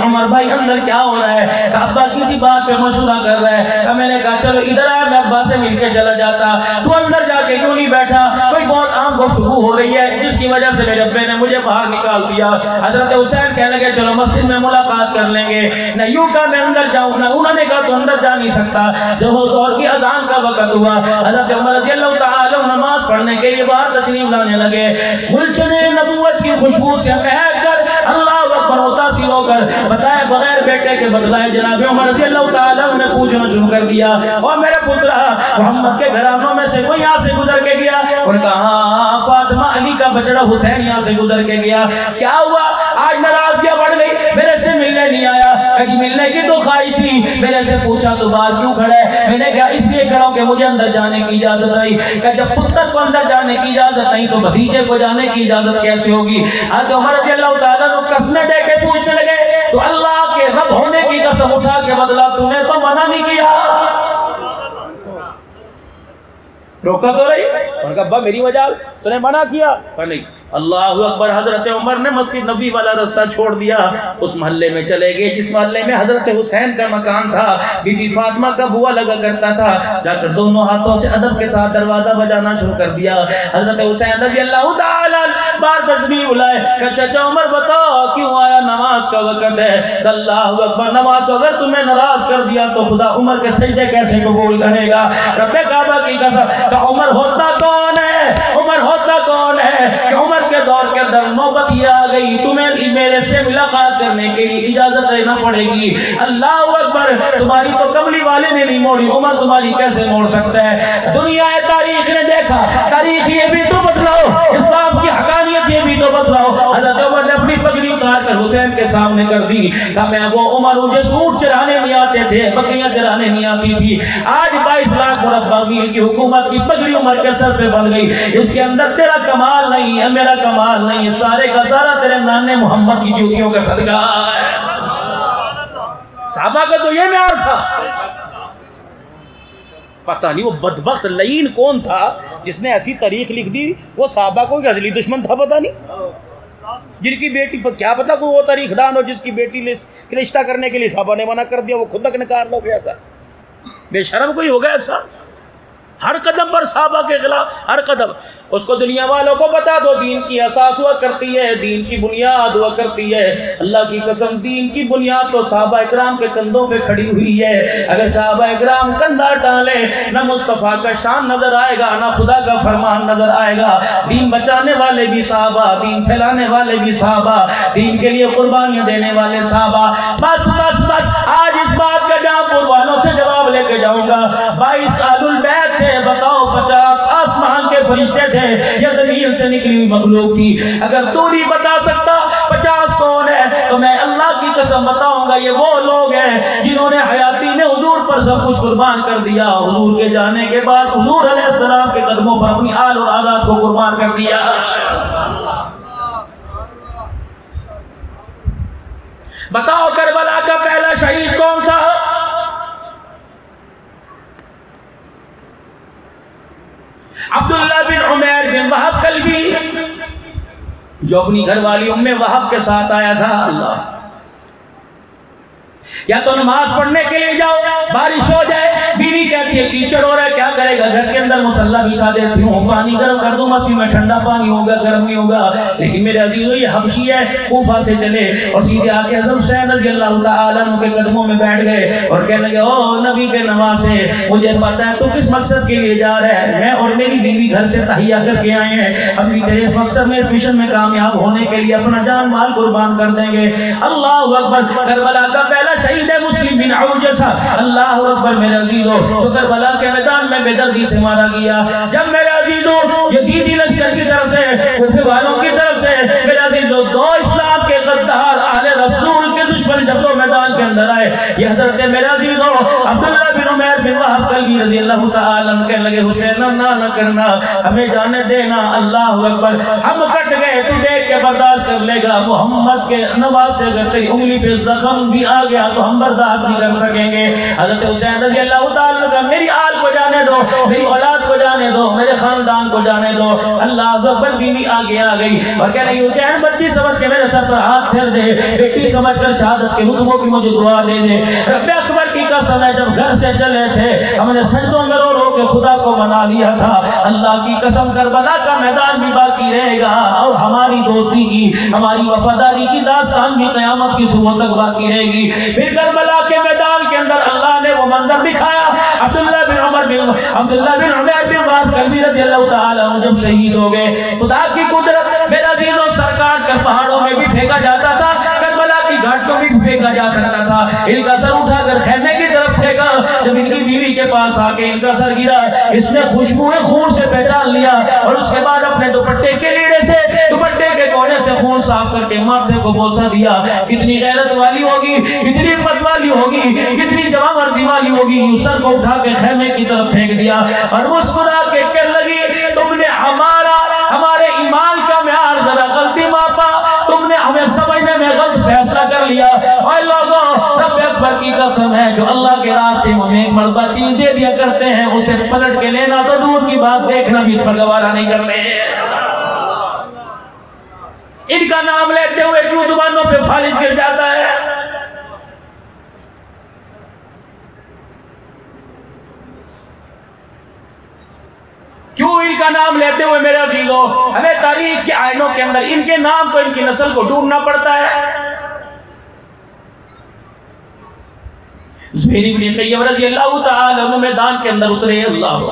عمر بھائی اندر کیا ہو رہا ہے؟ کہ ابا کسی بات پہ مشورہ کر رہا ہے۔ میں نے کہا چلو ادھر آیا میں ابا سے مل کے چلا جاتا، تو اندر جا کے کیوں نہیں بیٹھا؟ کوئی بہت عام گفتگو ہو رہی ہے جس کی وجہ سے میرے ابے نے مجھے باہر نکال دیا۔ حضرت حسین کہنے لگے چلو مسجد میں ملاقات کر لیں گے، نہ یوں کہا میں اندر جاؤں، نہ انہوں نے کہا تو اندر جا نہیں سکتا۔ جب ظہر کی اذان کا وقت ہوا حضرت عمر رضی اللہ تعالیٰ نماز پڑھنے کے لیے باہر تشریف لانے لگے، گلشن نبوت کی خوشبو سے مہک کر اللہ اکبر متاثر ہو کر بتائے بغیر بیٹے کے بدلائے جناب عمر رضی اللہ تعالیٰ نے پوچھنا شروع کر دیا اور میرے پترا محمد کے گھرانوں میں سے کوئی یہاں سے گزر کے گیا؟ اور کہا فاطمہ علی کا بچڑا حسین یہاں سے گزر کے گیا۔ کیا ہوا؟ آج ناراضگیاں بڑھ گئی، میرے سے ملنے نہیں آیا، کہ ملنے کی تو خواہش تھی، میرے سے پوچھا تو بات کیوں کھڑا ہے؟ میں نے کہا اس لیے کھڑا ہوں کہ مجھے اندر جانے کی اجازت نہیں، کہ جب پتر کو اندر جانے کی اجازت نہیں تو بھتیجے کو جانے کی اجازت کیسے ہوگی؟ حضرت عمر رضی اللہ تعالیٰ نے قسمیں دے کے پوچھنے لگے تو اللہ کے رب ہونے کی قسم اٹھا کے بدلا تو نے تو منع نہیں کیا، روکا تو نہیں؟ اور کہا ابا میری وجہ تو نے منع کیا؟ نہیں اللہ اکبر. حضرت عمر نے مسجد نبوی والا راستہ چھوڑ دیا, اس محلے میں چلے گئے جس محلے میں حضرت حسین کا مکان تھا. بی بی فاطمہ کا بوا لگا کرتا تھا. جا کر دونوں ہاتھوں سے ادب کے ساتھ دروازہ بجانا شروع کر دیا. حضرت حسین رضی اللہ تعالی بار تسبیح بلائے کہ چچا عمر بتاؤ کیوں آیا؟ نماز کا وقت ہے. اللہ اکبر. نماز اگر تمہیں ناراض کر دیا تو خدا عمر کے سجدے کیسے قبول کرے گا؟ رب کعبہ کی قسم کہ عمر ہوتا کون ہے؟ عمر ہوتا کون ہے کہ عمر کے دور کے اندر نوبت یہ آ گئی تمہیں میرے سے ملاقات کرنے کے لیے اجازت لینا پڑے گی. اللہ اکبر. تمہاری تو کملی والے نے نہیں موڑی, عمر تمہاری کیسے موڑ سکتا ہے؟ دنیا تاریخ نے دیکھا, تاریخ یہ بھی تو بدلاؤ, اسلام کی حقانیت یہ بھی تو بدلاؤ. حضرت عمر نے اپنی پگڑی اتار کر حسین کے سامنے کر دی. کہا میں وہ عمر ہوں جو اونٹ چرانے نہیں آتے تھے, بکریاں چرانے نہیں آتی تھی. آج 22 لاکھ مربع میل کی حکومت کی پگڑی عمر کے سر پہ بن گئی. اس کے اندر تیرا کمال نہیں ہے, میرا کمال نہیں ہے, سارے کا سارا تیرے نانے محمد کی جوتیوں کا صدقہ ہے. صحابہ کا تو یہ معیار تھا. پتہ نہیں وہ بدبخت لعین کون تھا جس نے ایسی تاریخ لکھ دی. وہ صحابہ کو کہ ازلی دشمن تھا, پتہ نہیں. جن کی بیٹی پر کیا پتا کوئی وہ تاریخ دان ہو جس کی بیٹی رشتہ کرنے کے لیے صحابہ نے منع کر دیا, وہ خود نکار لو گیا. ایسا بے شرم کوئی ہوگا ایسا؟ ہر قدم پر صحابہ کے خلاف, ہر قدم. اس کو دنیا والوں کو بتا دو دین کی اساس ہوا کرتی ہے, دین کی بنیاد ہوا کرتی ہے. اللہ کی قسم دین کی بنیاد تو صحابہ اکرام کے کندھوں پہ کھڑی ہوئی ہے. اگر صحابہ اکرام کندھا ڈالے نہ مصطفیٰ کا شان نظر آئے گا, نہ خدا کا فرمان نظر آئے گا. دین بچانے والے بھی صحابہ, دین پھیلانے والے بھی صحابہ, دین کے لیے قربانیاں دینے والے صحابہ. بس بس بس آج اس بات کا جہاں پور والوں سے جواب لے کے جاؤں گا. 22 آل البیت تھے, بتاؤ 50 آسمان کے فرشتے تھے یا زمین سے نکلی ہوئی مخلوق تھی؟ اگر تو نہیں بتا سکتا 50 کون ہے تو میں اللہ کی قسم بتاؤں گا یہ وہ لوگ ہیں جنہوں نے حیاتی میں حضور پر سب کچھ قربان کر دیا. حضور کے جانے کے بعد حضور علیہ السلام کے قدموں پر اپنی آل اور اولاد کو قربان کر دیا. بتاؤ کربلا کا پہلا شہید کون تھا؟ عبداللہ بن عمیر بن وہب کلبی, جو اپنی گھر والی ام وہب کے ساتھ آیا تھا. اللہ, یا تو نماز پڑھنے کے لیے جاؤ, بارش ہو جائے, بیوی کہتی ہے کیچڑ ہو رہا ہے, کیا کرے گا؟ گھر کے اندر مصلی بچھا دیتی ہوں, پانی گرم کر دوں مسجد میں, ٹھنڈا پانی ہوگا, گرم نہیں ہوگا. لیکن میرے عزیزو یہ حبشی ہے, کوفہ سے چلے اور سیدھے آ کے حضرت حسین رضی اللہ تعالیٰ عنہ کے قدموں میں بیٹھ گئے اور کہنے لگے او نبی کے نواسے, مجھے پتا ہے تو کس مقصد کے لیے جا رہا ہے. میں اور میری بیوی گھر سے تہیہ کر کے آئے ہیں, ہم بھی تیرے اس مقصد میں, اس مشن میں کامیاب ہونے کے لیے اپنا جان مال قربان کر دیں گے. اللہ اکبر. کربلا کا پہلا شہید ہے مسلم بن عوجہ. اللہ اکبر. میرے عزیزو تو کربلا کے میدان میں بے دردی سے مارا گیا. جب میرے عزیزو یزیدی لشکر کی طرف سے, کوفے والوں کی طرف سے, میرے عزیزو دو اسلام کے غدار اہل رسول کے دشمن جب تو میدان کے اندر آئے, یہ حضرت میرے عزیزو عبداللہ بن عمیر بن وہب کلبی رضی اللہ تعالیٰ عنہ کہنے لگے حسین نہ کرنا, ہمیں جانے دینا. اللہ اکبر. ہم کٹ گئے تو دیکھ کے برداشت کر لے گا, محمد کے نواز سے اگر تیری انگلی پہ زخم بھی آ گیا تو ہم برداشت نہیں کر سکیں گے. حضرت حسین رضی اللہ تعالیٰ عنہ میری آل کو جانے دو, میری اولاد کو جانے دو, میرے خاندان کو جانے دو. اللہ اکبر. بیوی آگے آ گئی اور کہہ رہی حسین بچی سمجھ کے میرے سر پر ہاتھ پھیر دے, بیٹی سمجھ کر شہادت کے رتبوں کی مجھے دعا دے دے. رب اکبر کی قسم ہے جب گھر سے چلے تھے ہم نے سجدوں میں رو رو کے خدا کو منا لیا تھا. اللہ کی قسم کربلا کا میدان بھی باقی رہے گا اور ہماری دوستی کی, ہماری وفاداری کی داستان بھی قیامت کی صبح تک باقی رہے گی. پھر کربلا کے میدان کے اندر اللہ نے وہ منظر دکھایا. عبداللہ بن عمیر بن وہب کلبی رضی اللہ تعالیٰ عنہ جب شہید ہو گئے, خدا کی قدرت میرا عزیزو سرکار کر پہاڑوں میں بھی پھینکا جاتا تھا, کربلا کی گھاٹوں میں بھی پھینکا جا سکتا تھا. ان کا سر اٹھا کر خیمے کی طرف پھینکا. جب ان کی بیوی کے پاس آ کے ان کا سر گرا, اس نے خوشبو خون سے پہچان لیا اور اس کے بعد اپنے دوپٹے کے لیڑے سے, دوپٹے کے کونے سے خون صاف کر کے ماتھے کو بوسہ دیا. کتنی غیرت والی ہوگی, کتنی ہمت والی ہوگی, کتنی جوان مردی والی ہوگی. سر کو اٹھا کے خیمے کی طرف پھینک دیا اور مسکرا کے کہنے لگی تم نے ہمارے ایمان کا معیار ذرا غلطی ماپا, تم نے ہمیں سمجھنے میں غلط فیصلہ کر لیا. اے لوگوں رب اکبر کی قسم ہے جو اللہ کے راستے میں ایک مرتبہ چیز دے دیا کرتے ہیں اسے پلٹ کے لینا تو دور کی بات, دیکھنا بھی اس پر گوارا نہیں کرتے. ان کا نام لیتے ہوئے کیوں زبانوں پہ فالج گر جاتا ہے؟ کیوں ان کا نام لیتے ہوئے میرے عزیزو ہمیں تاریخ کے آئینوں کے اندر ان کے نام کو، ان کی نسل کو ڈھونڈنا پڑتا ہے؟ زہیر بن قیم رضی اللہ تعالی عنہ میدان کے اندر اترے، اللہ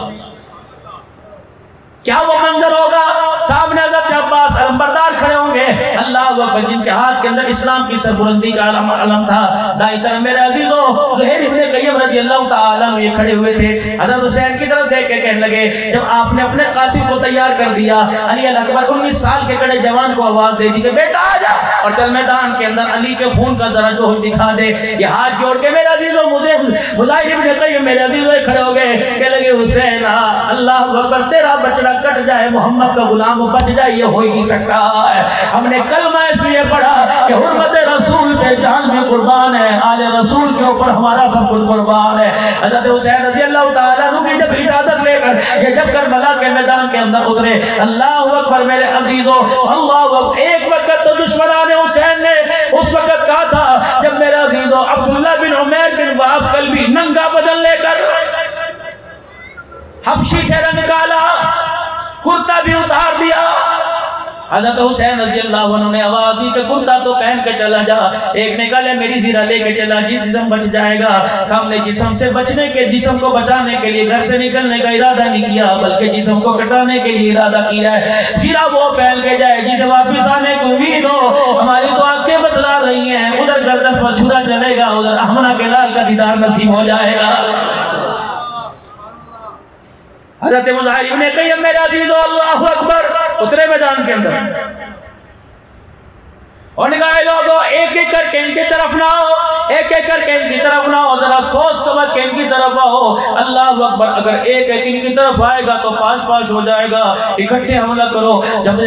کیا وہ منظر ہوگا؟ سامنے حضرت عباس علمبردار کھڑے ہوں گے، اللہ اکبر، جن کے ہاتھ کے اندر اسلام کی سربلندی کا علم تھا، دائیں طرف میرے عزیزو زہیر بن قیم رضی اللہ تعالیٰ عنہ یہ کھڑے ہوئے تھے۔ حضرت حسین کی طرف دیکھ کے کہنے لگے، جب آپ نے اپنے قاسم کو تیار کر دیا، علی اکبر 19 سال کے کڑے جوان کو آواز دے دی کہ بیٹا آ جا اور چل میدان کے اندر علی کے خون کا ذرا جو دکھا دے۔ یہ ہاتھ جوڑ کے میرے عزیزو مظاہر بن قیم میرے عزیزو کھڑے ہو گئے، کہنے لگے حسین اللہ اکبر، تیرا بچڑا کٹ جائے، محمد کا غلام بچ جائے، یہ ہو ہی نہیں سکتا ہے۔ ہم نے کلمہ اس لیے پڑھا کہ حرمت رسول پہ جان بھی قربان ہے، آل رسول کے اوپر ہمارا سب کچھ قربان ہے۔ حضرت حسین رضی اللہ تعالیٰ عنہ کی جب اجازت لے کر یہ جب کربلا کے میدان کے اندر اترے، اللہ اکبر میرے عزیزو، اللہ اکبر، ایک وقت تو دشمنان حسین نے اس وقت کہا تھا جب میرے عزیزو عبداللہ بن عمیر بن وہب کلبی ننگا بدل لے کر حبشی سے رنگ کالا، کرتا بھی اتار دیا، حضرت حسین رضی اللہ عنہ نے آواز دی کہ کرتا تو پہن کے چلا جا، ایک نے کہا میری زیرہ لے کے چلا، جسم بچ جائے گا۔ ہم نے جسم سے بچنے کے، جسم کو بچانے کے لیے گھر سے نکلنے کا ارادہ نہیں کیا، بلکہ جسم کو کٹانے کے لیے ارادہ کیا ہے۔ زیرہ وہ پہن کے جائے جسے واپس آنے کی امید ہو، ہماری تو آنکھیں بتلا رہی ہیں، ادھر گردن پر چھرا چلے گا، ادھر احمدہ کے لال کا دیدار نصیب ہو جائے گا۔ حضرت مظاہر ابن قیم میرے عزیزو اللہ اکبر اترے میدان کے اندر اور نگاہ لوگو ایک ایک کر کے ان کی طرف نہ ہو، ایک ایک کر کے ان کی طرف نہ ہو، ذرا سوچ سمجھ کے ان کی طرف آؤ۔ اللہ اکبر، اگر ایک ایک ان کی طرف آئے گا تو پاس پاس ہو جائے گا، اکٹھے حملہ کرو۔ جب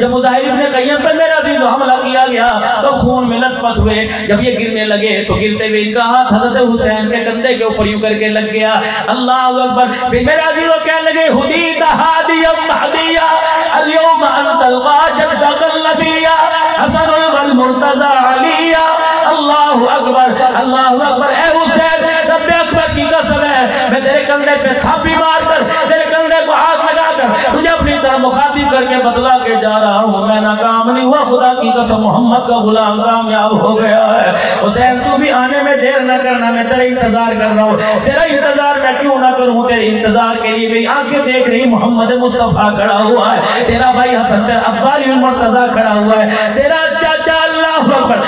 جب مظاہر ابن قیم پر میرا عزیزو حملہ کیا گیا تو خون میں لت پت ہوئے، جب یہ گرنے لگے تو گرتے ہوئے ان کا ہاتھ حضرت حسین کے کندھے کے اوپر یوں کر کے لگ گیا۔ اللہ اکبر، پھر میرا عزیزو کہنے لگے ہدیت ہادیا مہدیا اليوم انت الغاجب دغلبیا حسن والمرتضی علیہ۔ اللہ اکبر، اللہ اکبر، اے حسین رب اکبر کی قسم ہے میں تیرے کندھے پہ تھاپی مار کر، تیرے کندھے کو ہاتھ لگا کر تجھے اپنی طرح مخاطب کر کے بتلا کے جا رہا ہوں، میں ناکام نہیں ہوا، خدا کی قسم محمد کا غلام کامیاب ہو گیا ہے۔ حسین تو بھی آنے میں دیر نہ کرنا، میں تیرا انتظار کر رہا ہوں۔ تیرا انتظار میں کیوں نہ کروں، تیرے انتظار کے لیے میری آنکھیں دیکھ رہی محمد مصطفیٰ کھڑا ہوا ہے، تیرا بھائی حسن تیرا عبالی المرتضیٰ کھڑا ہوا ہے، تیرا چاچا اللہ اکبر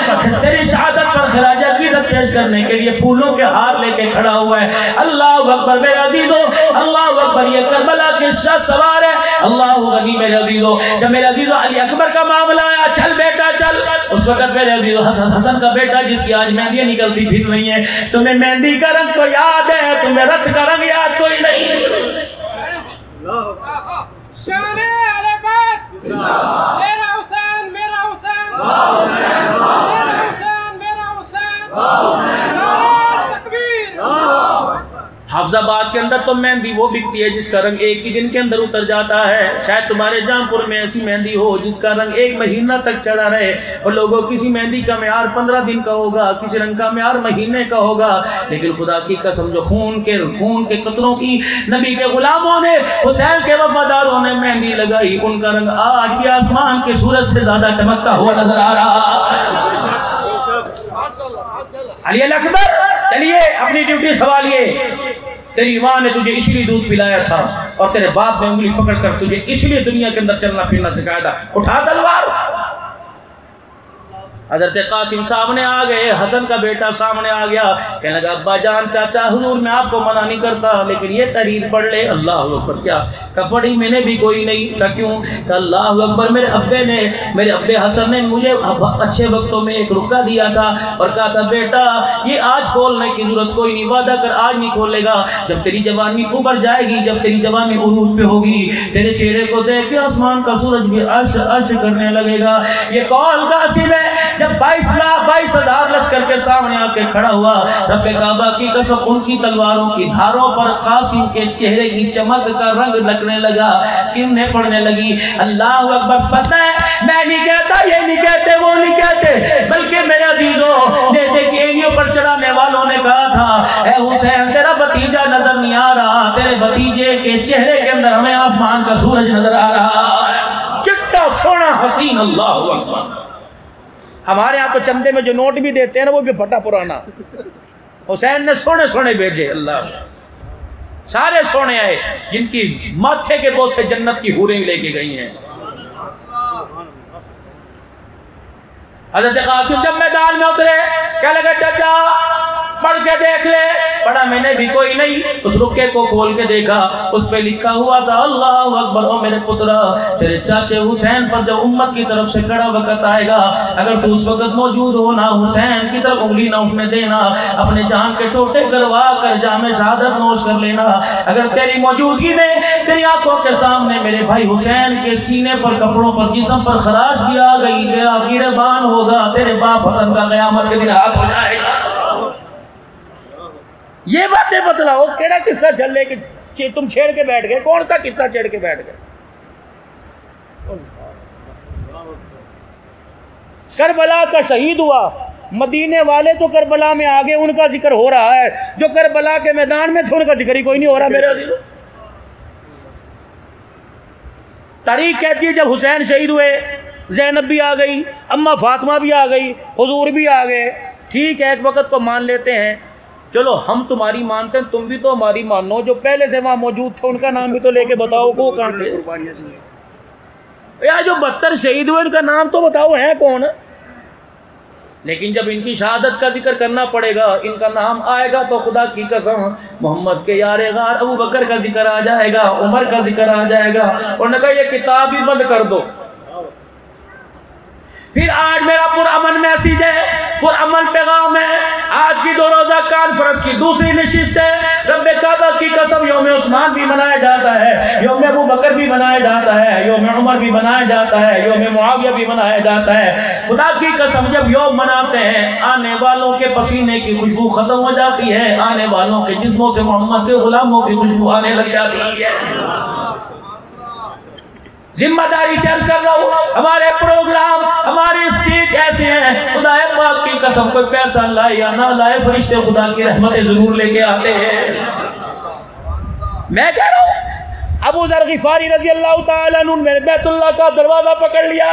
تیری شہادت پر خراج عقیدت پیش کرنے کے لیے پھولوں کے ہار لے کے کھڑا ہوا ہے۔ اللہ اکبر میرے عزیزو، اللہ اکبر، یہ کربلا کی شاہ سوار ہے۔ اللہ غنی میرے عزیزو، جب میرے عزیزو علی اکبر کا معاملہ آیا، چل بیٹا چل، اس وقت میرے عزیزو حسن کا بیٹا جس کی آج مہندیاں نکلتی پھر نہیں ہے، تمہیں مہندی کا رنگ تو یاد ہے، تمہیں رت کا رنگ یاد کوئی نہیں۔ شان اہل بیت، میرا حسین، میرا حسین، میرا حسین، میرا حسین، نعرہ تکبیر۔ حافظ آباد کے اندر تو مہندی وہ بکتی ہے جس کا رنگ ایک ہی دن کے اندر اتر جاتا ہے، شاید تمہارے جام پور میں ایسی مہندی ہو جس کا رنگ 1 مہینہ تک چڑھا رہے، اور لوگوں کسی مہندی کا معیار 15 دن کا ہوگا، کسی رنگ کا معیار مہینے کا ہوگا، لیکن خدا کی قسم جو خون کے قطروں کی نبی کے غلاموں نے، حسین کے وفاداروں نے مہندی لگائی، ان کا رنگ آج بھی آسمان کے سورج سے زیادہ چمکتا ہوا نظر آ رہا ہے۔ علی اکبر چلیے اپنی ڈیوٹی سنبھالیے، تیری ماں نے تجھے اس لیے دودھ پلایا تھا اور تیرے باپ نے انگلی پکڑ کر تجھے اس لیے دنیا کے اندر چلنا پھرنا سکھایا تھا، اٹھا تلوار۔ حضرت قاسم سامنے آ گئے، حسن کا بیٹا سامنے آ گیا، کہنے لگا ابا جان چاچا حضور میں آپ کو منع نہیں کرتا لیکن یہ تحریر پڑھ لے۔ اللہ اکبر، کیا کہا پڑھی میں نے بھی کوئی نہیں، کہا کیوں، کہا اللہ اکبر میرے ابے حسن نے مجھے اچھے وقتوں میں ایک رکا دیا تھا اور کہا تھا بیٹا یہ آج کھولنے کی ضرورت کوئی نہیں، وعدہ کر آج نہیں کھولے گا، جب تیری جوانی اوپر جائے گی، جب تیری جوانی عروج پہ ہوگی، تیرے چہرے کو دیکھ کے آسمان کا سورج بھی عرش عرش کرنے لگے گا۔ یہ قول قاسم ہے جب 22,000 لشکر کے سامنے آ کے کھڑا ہوا، رب کعبہ کی قسم ان کی تلواروں کی دھاروں پر قاسم کے چہرے کی چمک کا رنگ لگنے لگا، کرنیں پڑنے لگی۔ اللہ اکبر، پتہ ہے میں نہیں کہتا یہ نہیں کہتے وہ نہیں کہتے، بلکہ میرے عزیزوں جیسے کہ اینیوں پر چڑھانے والوں نے کہا تھا اے حسین تیرا بھتیجا نظر نہیں آ رہا، تیرے بھتیجے کے چہرے کے اندر ہمیں آسمان کا سورج نظر آ رہا ہے، کتنا سونا حسین، اللہ اکبر۔ ہمارے ہاں تو چندے میں جو نوٹ بھی دیتے ہیں نا وہ بھی پھٹا پرانا، حسین نے سونے سونے بھیجے، اللہ سارے سونے آئے جن کی ماتھے کے بوسے جنت کی حوریں لے کے گئی ہیں۔ حضرت قاسم جب میدان میں اترے کہنے لگے چچا پڑھ کے دیکھ لے، پڑھا میں نے بھی کوئی نہیں، اس رکے کو کھول کے دیکھا، اس پہ لکھا ہوا تھا اللہ اکبر، او میرے پترا تیرے چاچے حسین پر جب امت کی طرف سے کڑا وقت آئے گا، اگر تو اس وقت موجود ہونا حسین کی طرف انگلی نہ اٹھنے دینا، اپنے جان کے ٹوٹے کروا کر جام شہادت نوش کر لینا، اگر تیری موجودگی میں تیری آنکھوں کے سامنے میرے بھائی حسین کے سینے پر کپڑوں پر جسم پر خراش بھی آ گئی، تیرا گریبان ہوگا، تیرے باپ حسن کا قیامت کے دن ہاتھ ہو جائے گا۔ یہ باتیں بتلاؤ کیڑا قصہ چلے کہ تم چھیڑ کے بیٹھ گئے، کون سا قصہ چھیڑ کے بیٹھ گئے؟ کربلا کا شہید ہوا، مدینے والے تو کربلا میں آگے ان کا ذکر ہو رہا ہے، جو کربلا کے میدان میں تھے ان کا ذکر ہی کوئی نہیں ہو رہا۔ میرے عزیزو تاریخ کہتی ہے جب حسین شہید ہوئے زینب بھی آ گئی، اماں فاطمہ بھی آ گئی، حضور بھی آ گئے، ٹھیک ہے ایک وقت کو مان لیتے ہیں، چلو ہم تمہاری مانتے ہیں، تم بھی تو ہماری مانو، جو پہلے سے وہاں موجود تھے ان کا نام بھی تو لے کے بتاؤ وہ کہاں تھے، یا جو 72 شہید ہوئے ان کا نام تو بتاؤ ہے کون۔ لیکن جب ان کی شہادت کا ذکر کرنا پڑے گا، ان کا نام آئے گا تو خدا کی قسم محمد کے یار غار ابو بکر کا ذکر آ جائے گا، عمر کا ذکر آ جائے گا، اور نے کہا یہ کتاب ہی بند کر دو۔ پھر آج میرا پرامن میسیج ہے، پرامن پیغام ہے، آج کی 2 روزہ کانفرنس کی دوسری نشست ہے، رب کعبہ کی قسم یوم عثمان بھی منایا جاتا ہے، یوم ابو بکر بھی منایا جاتا ہے، یوم عمر بھی منایا جاتا ہے، یوم معاویہ بھی منایا جاتا ہے۔ خدا کی قسم جب یوم مناتے ہیں آنے والوں کے پسینے کی خوشبو ختم ہو جاتی ہے، آنے والوں کے جسموں سے محمد کے غلاموں کی خوشبو آنے لگ جاتی ہے۔ ذمہ داری سے عرض کر رہا ہوں، ہمارے پروگرام ہمارے اسٹیج ایسے ہیں، خدا پاک کی قسم کوئی پیسہ لائے یا نہ لائے فرشتے خدا کی رحمتیں ضرور لے کے آتے ہیں۔ میں کہہ رہا ہوں ابو ذر غفاری رضی اللہ تعالیٰ عنہ نے بیت اللہ کا دروازہ پکڑ لیا،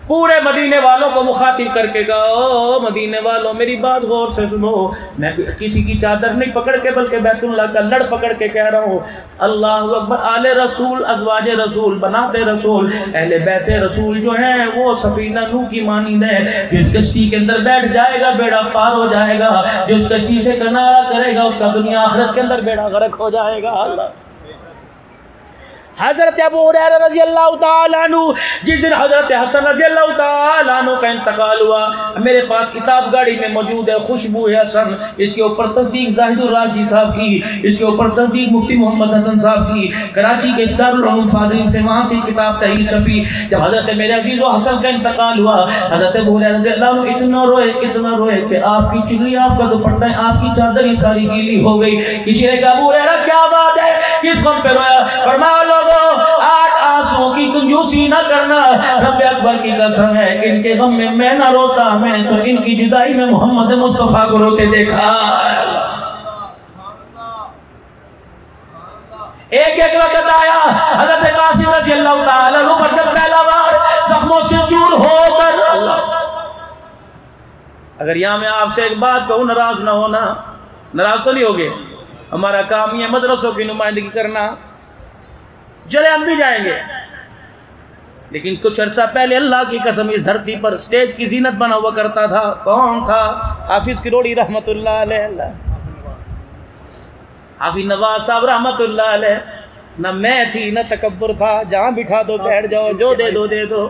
پورے مدینے والوں کو مخاطب کر کے کہا او مدینے والوں میری بات غور سے سنو، میں کسی کی چادر نہیں پکڑ کے بلکہ بیت اللہ کا لڑ پکڑ کے کہہ رہا ہوں، اللہ اکبر، آل رسول، ازواج رسول، بنات رسول، اہل بیت رسول جو ہیں وہ سفینہ نوح کی مانند ہے، جس کشتی کے اندر بیٹھ جائے گا بیڑا پار ہو جائے گا، جس کشتی سے کنارہ کرے گا اس کا دنیا آخرت کے اندر بیڑا غرق ہو جائے گا۔ اللہ حضرت ابو ہریرہ رضی اللہ تعالیٰ عنہ جس دن حضرت حسن رضی اللہ تعالیٰ عنہ کا انتقال ہوا، میرے پاس کتاب گاڑی میں موجود ہے، خوشبو حسن، اس کے اوپر تصدیق زاہد الراشدی صاحب کی، اس کے اوپر تصدیق مفتی محمد حسن صاحب کی، کراچی کے دارالعلوم فاضلین سے وہاں سے کتاب تحریر چھپی۔ جب حضرت میرے عزیز و حسن کا انتقال ہوا، حضرت ابو ہریرہ رضی اللہ عنہ اتنا روئے کہ آپ کی چنی، آپ کا دوپٹہ، آپ کی چادر ہی ساری گیلی ہو گئی۔ کسی نے کہا ابو ہریرہ کیا بات ہے، کس غم پہ رویا؟ فرمایا لوگوں آج آنسوں کی کنجوسی نہ کرنا، رب اکبر کی قسم ہے ان کے غم میں نہ روتا، میں نے تو ان کی جدائی میں محمد مصطفیٰ کو روتے دیکھا۔ ایک وقت آیا حضرت قاسم رضی اللہ تعالیٰ عنہ پر جب پہلا بار زخموں سے چور ہو کر، اللہ اگر یہاں میں آپ سے ایک بات کہوں ناراض نہ ہونا، ناراض تو نہیں ہوگے، ہمارا کام یہ مدرسوں کی نمائندگی کرنا، چلے ہم بھی جائیں گے، لیکن کچھ عرصہ پہلے اللہ کی قسم اس دھرتی پر سٹیج کی زینت بنا ہوا کرتا تھا، کون تھا؟ حافظ کروڑی رحمت اللہ علیہ، حافظ نواز صاحب رحمت اللہ علیہ، نہ میں تھی نہ تکبر تھا، جہاں بٹھا دو بیٹھ جاؤ، جو دے دو دے دو۔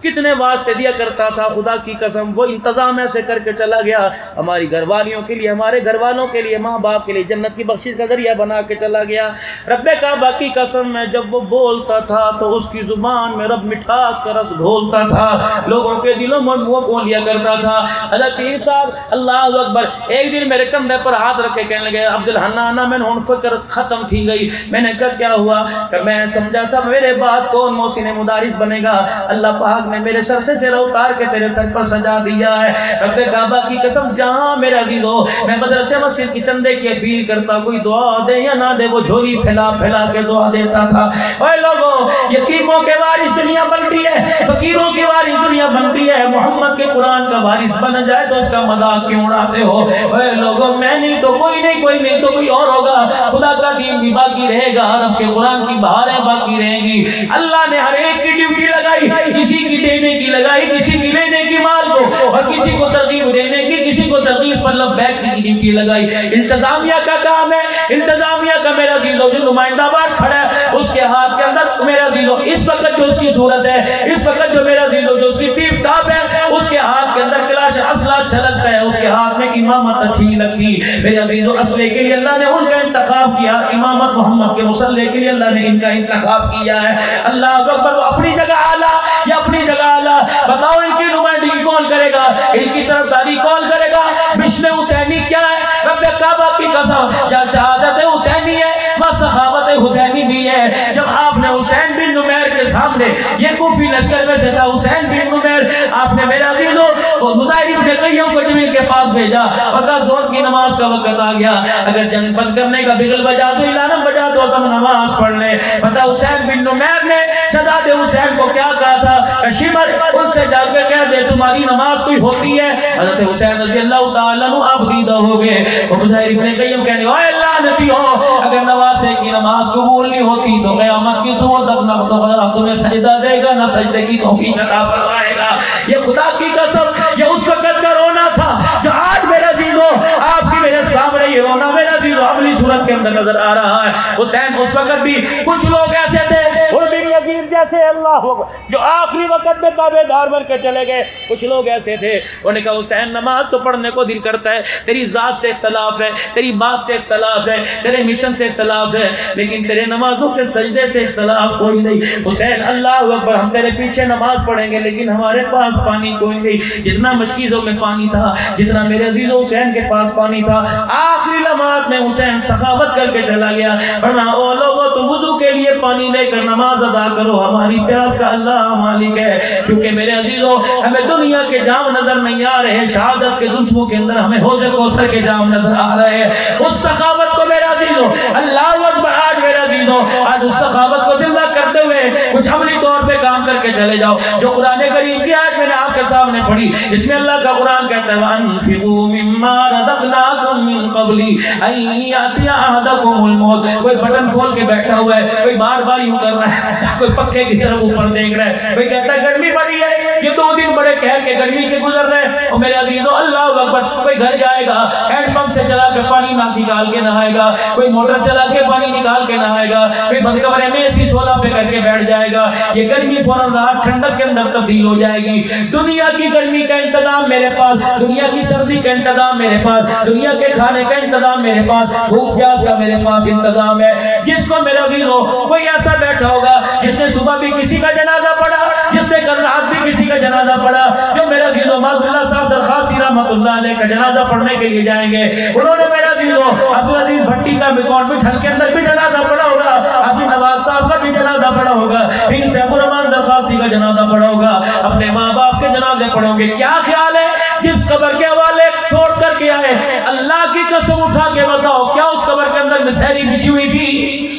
کتنے واسطے دیا کرتا تھا، خدا کی قسم وہ انتظام ایسے کر کے چلا گیا، ہماری گھر والیوں کے لیے، ہمارے گھر والوں کے لیے، ماں باپ کے لیے جنت کی بخشش کا ذریعہ بنا کے چلا گیا۔ رب کعبہ کی قسم میں جب وہ بولتا تھا تو اس کی زبان میں رب مٹھاس کا رس گھولتا تھا، لوگوں کے دلوں میں وہ کھول لیا کرتا تھا۔ حضرت پیر صاحب اللہ اکبر ایک دن میرے کندھے پر ہاتھ رکھ کے کہنے لگے عبدالحنان میں نے فکر ختم تھی گئی۔ میں نے کہا کیا ہوا؟ کہ میں سمجھا تھا میرے بعد کون محسن مدارس بنے گا، اللہ پاک نے میرے سر سے سر اتار کے تیرے سر پر سجا دیا ہے۔ رب کعبہ کی قسم جہاں میرے عزیزو میں مدرسے مسجد کی چندے کی اپیل کرتا، کوئی دعا دے یا نہ دے وہ جھولی پھیلا پھیلا کے دعا دیتا تھا۔ اے لوگوں یتیموں کے وارث دنیا بنتی ہے، فقیروں کی وارث دنیا بنتی ہے، محمد کے قرآن کا وارث بن جائے تو اس کا مذاق کیوں اڑاتے ہو؟ اے لوگوں میں نہیں تو کوئی نہیں، کوئی نہیں تو کوئی اور ہوگا، خدا کا دین بھی باقی رہے گا، رب کے قرآن کی بہاریں باقی رہیں گی۔ اللہ نے ہر ایک کی ڈیوٹی لگائی، کسی کی دینے کی لگائی، کسی کی لینے کی مال کو، اور کسی کو ترغیب دینے کی، کسی کو ترغیب پر لبیک کی ڈیوٹی لگائی۔ انتظامیہ کا کام ہے، انتظامیہ کا میرا عزیزو جو نمائندہ بار کھڑا ہے اس کے ہاتھ کے اندر میرا عزیزو اس وقت جو اس کی صورت ہے، اس وقت جو میرا عزیزو جو اس کی تیب تاپ ہے، اس کے ہاتھ کے اندر کلاش اسلحہ چھلکتا ہے، اس کے ہاتھ میں امامت اچھی لگتی۔ میرے عزیزو اسلحے کے لیے اللہ نے ان کا انتخاب کیا، امامت محمد کے مصلے کے لیے اللہ نے ان کا انتخاب کیا ہے۔ اللہ اکبر، وہ اپنی جگہ اعلیٰ یا اپنی جگہ اعلیٰ، بتاؤ ان کی نمائندگی کون کرے گا، ان کی طرفداری کون کرے گا؟ مشن حسینی کیا ہے؟ رب کعبہ کی قسم جب شہادت حسینی ہے وہ سخاوت حسینی بھی ہے۔ جب آپ نے حسین بن نمیر کے سامنے، یہ کوفی لشکر میں سے تھا حسین بن نمیر، آپ نے میرا عزیزو وہ مظاہر ابن قیم کو جمیل کے پاس بھیجا، وقت زور کی نماز کا وقت آ گیا، اگر جنگ بند کرنے کا بگل بجا دو، اعلان بجا دو، تم نماز پڑھ لیں۔ پتہ حسین بن نمیر نے شہزاد حسین کو کیا کہا تھا؟ کشمر ان سے جا کے کہہ دے تمہاری نماز کوئی ہوتی ہے۔ حضرت حسین رضی اللہ تعالیٰ عنہ آپ دیدہ ہو گئے، وہ مظاہر ابن قیم کہنے اے اللہ نبی ہو، اگر نواسے کی نماز قبول نہیں ہوتی تو قیامت کی صبح تک نہ تو تمہیں سجدہ دے گا نہ سجدے کی توفیق عطا فرمائے گا۔ یہ خدا کی قسم یہ اس وقت کا رونا تھا جو آج میرا عزیزو آپ کی میرے سامنے یہ رونا میرا عزیزو عملی صورت کے اندر نظر آ رہا ہے۔ حسین اس وقت بھی کچھ لوگ ایسے تھے اور بن یزید جیسے اللہ جو آخری وقت میں تابع دار بن کے چلے گئے، کچھ لوگ ایسے تھے انہوں نے کہا حسین نماز تو پڑھنے کو دل کرتا ہے، تیری ذات سے اختلاف ہے، تیری بات سے اختلاف ہے، تیرے مشن سے اختلاف ہے، لیکن تیرے نمازوں کے سجدے سے اختلاف کوئی نہیں۔ حسین اللہ اکبر ہم تیرے پیچھے نماز پڑھیں گے لیکن ہمارے پاس پانی کوئی نہیں، جتنا مشکیزوں میں پانی تھا، جتنا میرے عزیز حسین کے پاس پانی تھا، آخری لمحات میں حسین سخاوت کر کے چلا گیا، فرمایا او لوگوں تم وضو کے لیے پانی لے کر نماز ادا کرو، ہماری پیاس کا اللہ مالک ہے، کیونکہ میرے عزیزوں ہمیں دنیا کے جام نظر نہیں آ رہے، شہادت کے دلتموں کے اندر ہمیں حوض کوثر کے جام نظر آ رہے ہیں۔ اس سخاوت کو میرا عزیزوں اللہ اکبر آج میرا عزیزوں آج اس سخاوت کو زندہ کرتے ہوئے کچھ عملی طور پہ کام کر کے چلے جاؤ۔ جو قرآن کریم کی آج میں نے آپ کے سامنے پڑھی، اس میں اللہ کا قرآن کہتا ہے وَأَنفِقُوا مِمَّا رَزَقْنَاكُم مِّن قَبْلِ أَن يَأْتِيَ أَحَدَكُمُ الْمَوْتُ۔ کوئی بٹن کھول کے بیٹھا ہوا ہے، کوئی بار بار یوں کر رہا ہے، کوئی پکے کی طرف اوپر دیکھ رہا ہے، کوئی کہتا ہے گرمی بڑی ہے، یہ 2 دن بڑے قہر کے گرمی کے گزر رہے ہیں، اور میرے عزیزوں اللہ اکبر کوئی گھر جائے گا ہینڈ پمپ سے چلا کے پانی نہ نکال کے نہائے گا، کوئی موٹر چلا کے پانی نکال کے نہائے گا، کوئی بند کمرے میں اسی 16 پہ کر کے بیٹھ جائے گا، یہ گرمی فوراً رات ٹھنڈک کے اندر تبدیل ہو جائے گی۔ دنیا کی گرمی کا انتظام میرے پاس، دنیا کی سردی کا انتظام میرے پاس، دنیا کے کھانے کا انتظام میرے پاس، بھوک پیاس کا میرے پاس انتظام ہے۔ جس کو میرا عزیز ہو کوئی ایسا بیٹھا ہوگا جس نے صبح بھی کسی کا جنازہ پڑھا، جس نے کل رات بھی کسی کا جنازہ پڑھا، جو میرا عزیز ہو معذ اللہ صاحب درخواست رحمۃ اللہ علیہ کا جنازہ پڑھنے کے لیے جائیں گے، انہوں نے میرا عزیز ہو عبدالعزیز بھٹی کا کانوینٹ کے اندر بھی جنازہ پڑھا ہوگا، عبد النواز صاحب کا بھی جنازہ پڑھا ہوگا، ان سیف الرحمان درخواستی کا جنازہ پڑھا ہوگا، اپنے ماں باپ کے جنازے پڑھو گے۔ کیا خیال ہے جس قبر کے حوالے چھوڑ کر کے آئے، اللہ کی قسم اٹھا کے بتاؤ کیا اس قبر کے اندر مسحری بچھی ہوئی تھی؟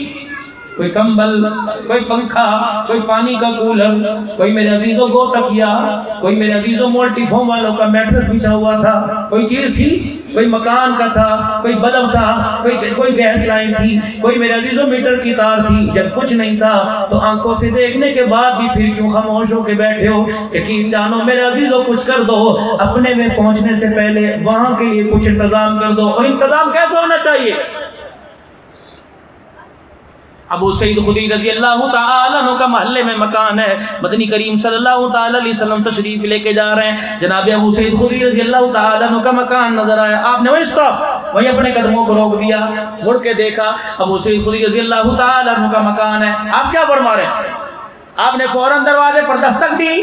کوئی کمبل، کوئی پنکھا، کوئی پانی کا کولر، کوئی میرے عزیزوں گو تکیا، کوئی میرے عزیزوں مولٹی فوم والوں کا میٹرس بچھا ہوا تھا، کوئی چیز تھی؟ کوئی مکان کا تھا، کوئی بلب تھا، کوئی گیس لائن تھی، کوئی میرے عزیزوں میٹر کی تار تھی؟ جب کچھ نہیں تھا تو آنکھوں سے دیکھنے کے بعد بھی پھر کیوں خاموش ہو کے بیٹھے ہو؟ یقین جانو میرے عزیزوں کچھ کر دو، اپنے میں پہنچنے سے پہلے وہاں کے لیے کچھ انتظام کر دو۔ اور انتظام کیسے ہونا چاہیے؟ ابو سعید خدری رضی اللہ تعالیٰ عنہ کا محلے میں مکان ہے. مدنی کریم صلی اللہ تعالیٰ علیہ وسلم تشریف لے کے جا رہے ہیں. جناب ابو سعید خدری رضی اللہ تعالیٰ عنہ کا مکان نظر آیا. آپ نے وہی اپنے قدموں کو روک دیا, مڑ کے دیکھا ابو سعید خدری رضی اللہ تعالیٰ عنہ کا مکان ہے. آپ کیا فرما رہے ہیں؟ آپ نے فوراً دروازے پر دستک دی.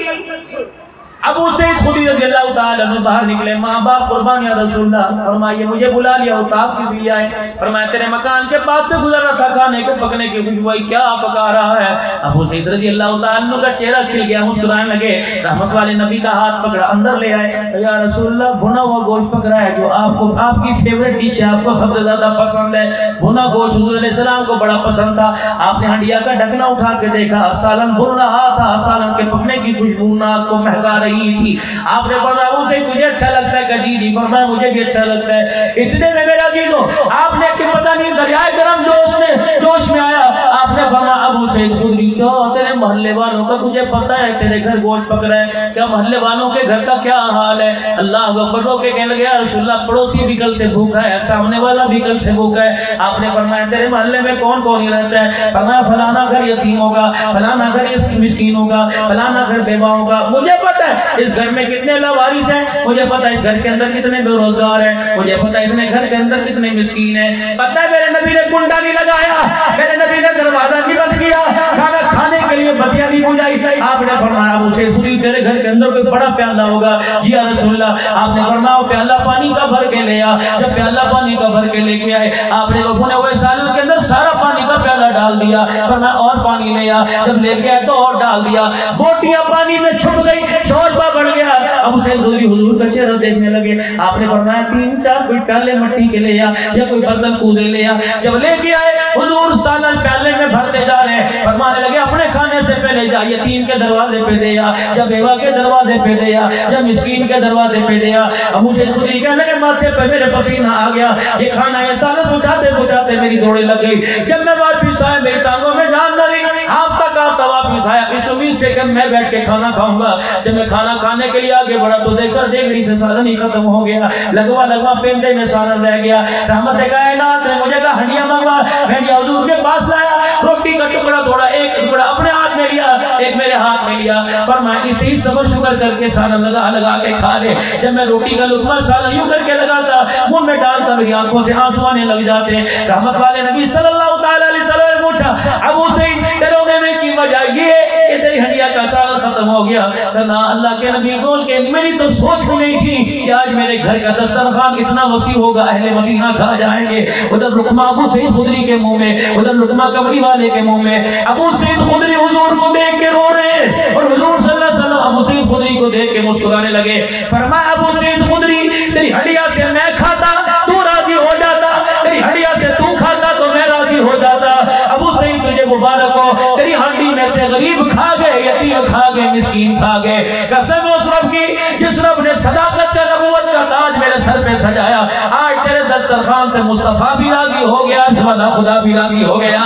ابو سعید خدری رضی اللہ تعالیٰ عنہ باہر نکلے. ماں باپ قربان یا رسول اللہ. فرمایا مجھے بلا لیا ہوتا آپ کس لیے آئے؟ فرمایا تیرے مکان کے پاس سے گزر رہا تھا, کھانے کے پکنے کی خوشبو آئی, کیا پکا رہا ہے؟ ابو سعید رضی اللہ تعالیٰ عنہ کا چہرہ کھل گیا, مسکرانے لگے. رحمت والے نبی کا ہاتھ پکڑا, اندر لے آئے. یا رسول اللہ بھنا ہوا گوشت پک رہا ہے جو آپ کی فیورٹ ڈش ہے, آپ کو سب سے زیادہ پسند ہے. بھنا گوشت حضور علیہ السلام کو بڑا پسند تھا. آپ نے ہنڈیا کا ڈھکنا اٹھا کے دیکھا, سالن بھن رہا تھا. سالن کے پکنے کی خوشبو ناک کو مہکا رہی تھی. آپ نے فرمایا ابو سعید تجھے اچھا لگتا ہے؟ کہ جی. فرمایا مجھے بھی اچھا لگتا ہے. اتنے میں میرا عزیزو آپ نے کہ پتہ نہیں دریائے کرم جوش میں آیا. آپ نے فرمایا ابو سعید خدری کیا تیرے محلے والوں کا تجھے پتہ ہے تیرے گھر گوشت پک رہا ہے؟ کیا محلے والوں کے گھر کا کیا حال ہے؟ اللہ اکبر رو کے کہنے لگے یا رسول اللہ پڑوسی بھی کل سے بھوکا ہے, سامنے والا بھی کل سے بھوکا ہے. آپ نے فرمایا تیرے محلے میں کون کون ہی رہتا ہے؟ فرمایا فلانا گھر یتیموں کا, فلانا گھر مسکینوں کا, فلانا گھر بیواؤں کا. مجھے پتہ ہے اس گھر میں کتنے لاوارث ہیں, مجھے پتہ ہے اس گھر کے اندر کتنے بے روزگار ہیں, مجھے پتہ ہے اتنے گھر کے اندر کتنے مسکین ہیں. پتہ ہے میرے نبی نے کنڈا نہیں لگایا, میرے نبی نے دروازہ نہیں بند کیا, کھانا کھانے کے لیے بتیاں نہیں بجھائی. آپ نے فرمایا ابو سعید خدری تیرے گھر کے اندر کوئی بڑا پیالہ ہوگا؟ جی یا رسول اللہ. آپ نے فرمایا پیالہ پانی کا بھر کے لے آ. جب پیالہ پانی کا بھر کے لے کے آئے, آپ نے لوگوں نے وہ سالن کے اندر سارا پانی کا پیالہ ڈال دیا. فرمایا اور پانی لے آ. جب لے کے آئے تو اور ڈال دیا. بوٹیاں پانی میں چھپ گئی, شوربہ بڑھ گیا. ابو سعید خدری حضور کا چہرہ دیکھنے لگے. آپ نے فرمایا 3-4 کوئی پیالے مٹی کے لے آ یا کوئی برتن کودے لے آ. جب لے کے آئے حضور سالن پیالے میں بھرتے جا رہے ہیں. فرمانے لگے اپنے کھانے سے پہلے جا یتیم کے دروازے پہ دے آ, یا بیوہ کے دروازے پہ دے آ, یا مسکین کے دروازے پہ دے آ. ابو سعید خدری کہنے لگے ماتھے پہ میرے پسینہ آ گیا, یہ کھانا یہ سالن بچھاتے میری دوڑے لگ گئی. جب میں واپس آیا میری ٹانگوں میں جان نہ رہی, آپ تک آتا واپس آیا اس امید سے کہ میں بیٹھ کے کھانا کھاؤں گا. جب میں کھانا کھانے کے لیے آگے بڑھا تو دیکھ کر دیگڑی سے سالن ہی ختم ہو گیا, لگوا پیندے میں سالن رہ گیا. رحمت کائنات نے مجھے کہا ہنڈیا منگوا. ہنڈیا حضور کے پاس لایا, روٹی کا ٹکڑا تھوڑا, ایک ٹکڑا اپنے ہاتھ میں لیا, ایک میرے ہاتھ میں لیا. فرمایا اسی صبر شکر کر کے سالن لگا کے کھا لے. جب میں روٹی کا لقمہ سالن یوں کر کے لگاتا, منہ میں ڈالتا, میری آنکھوں سے آنسو آنے لگ جاتے. رحمت والے نبی صلی اللہ تعالی علیہ وسلم نے پوچھا ابو سعید ڈرونے کی وجہ یہ ہے کہ تیری ہنڈیا کا سالن ختم ہو گیا؟ کہنا اللہ کے نبی بول کے میری تو سوچ بھی نہیں تھی کہ آج میرے گھر کا دسترخوان اتنا وسیع ہوگا, اہل مدینہ کھا جائیں گے. ادھر لقمہ ابو سعید خدری کے منہ میں, ادھر لقمہ کمری والے کے منہ میں. ابو سعید خدری حضور کو دیکھ کے رو رہے اور حضور صلی اللہ علیہ وسلم ابو سعید خدری کو دیکھ کے مسکرانے لگے. فرمایا ابو سعید خدری تیری ہڈیا سے میں کھاتا تو راضی ہو جاتا, تیری ہڈیا سے تو کھاتا تو میں راضی ہو جاتا. ابو سعید تجھے مبارک ہو, تیری ہڈی میں سے غریب کھا گئے, یتیم کھا گئے, مسکین کھا گئے. قسم اس رب کی جس رب نے صداقت کا نبوت کا تاج میرے سر پہ سجایا, آج تیرے دسترخوان سے مصطفیٰ بھی راضی ہو گیا, زمانہ خدا بھی راضی ہو گیا.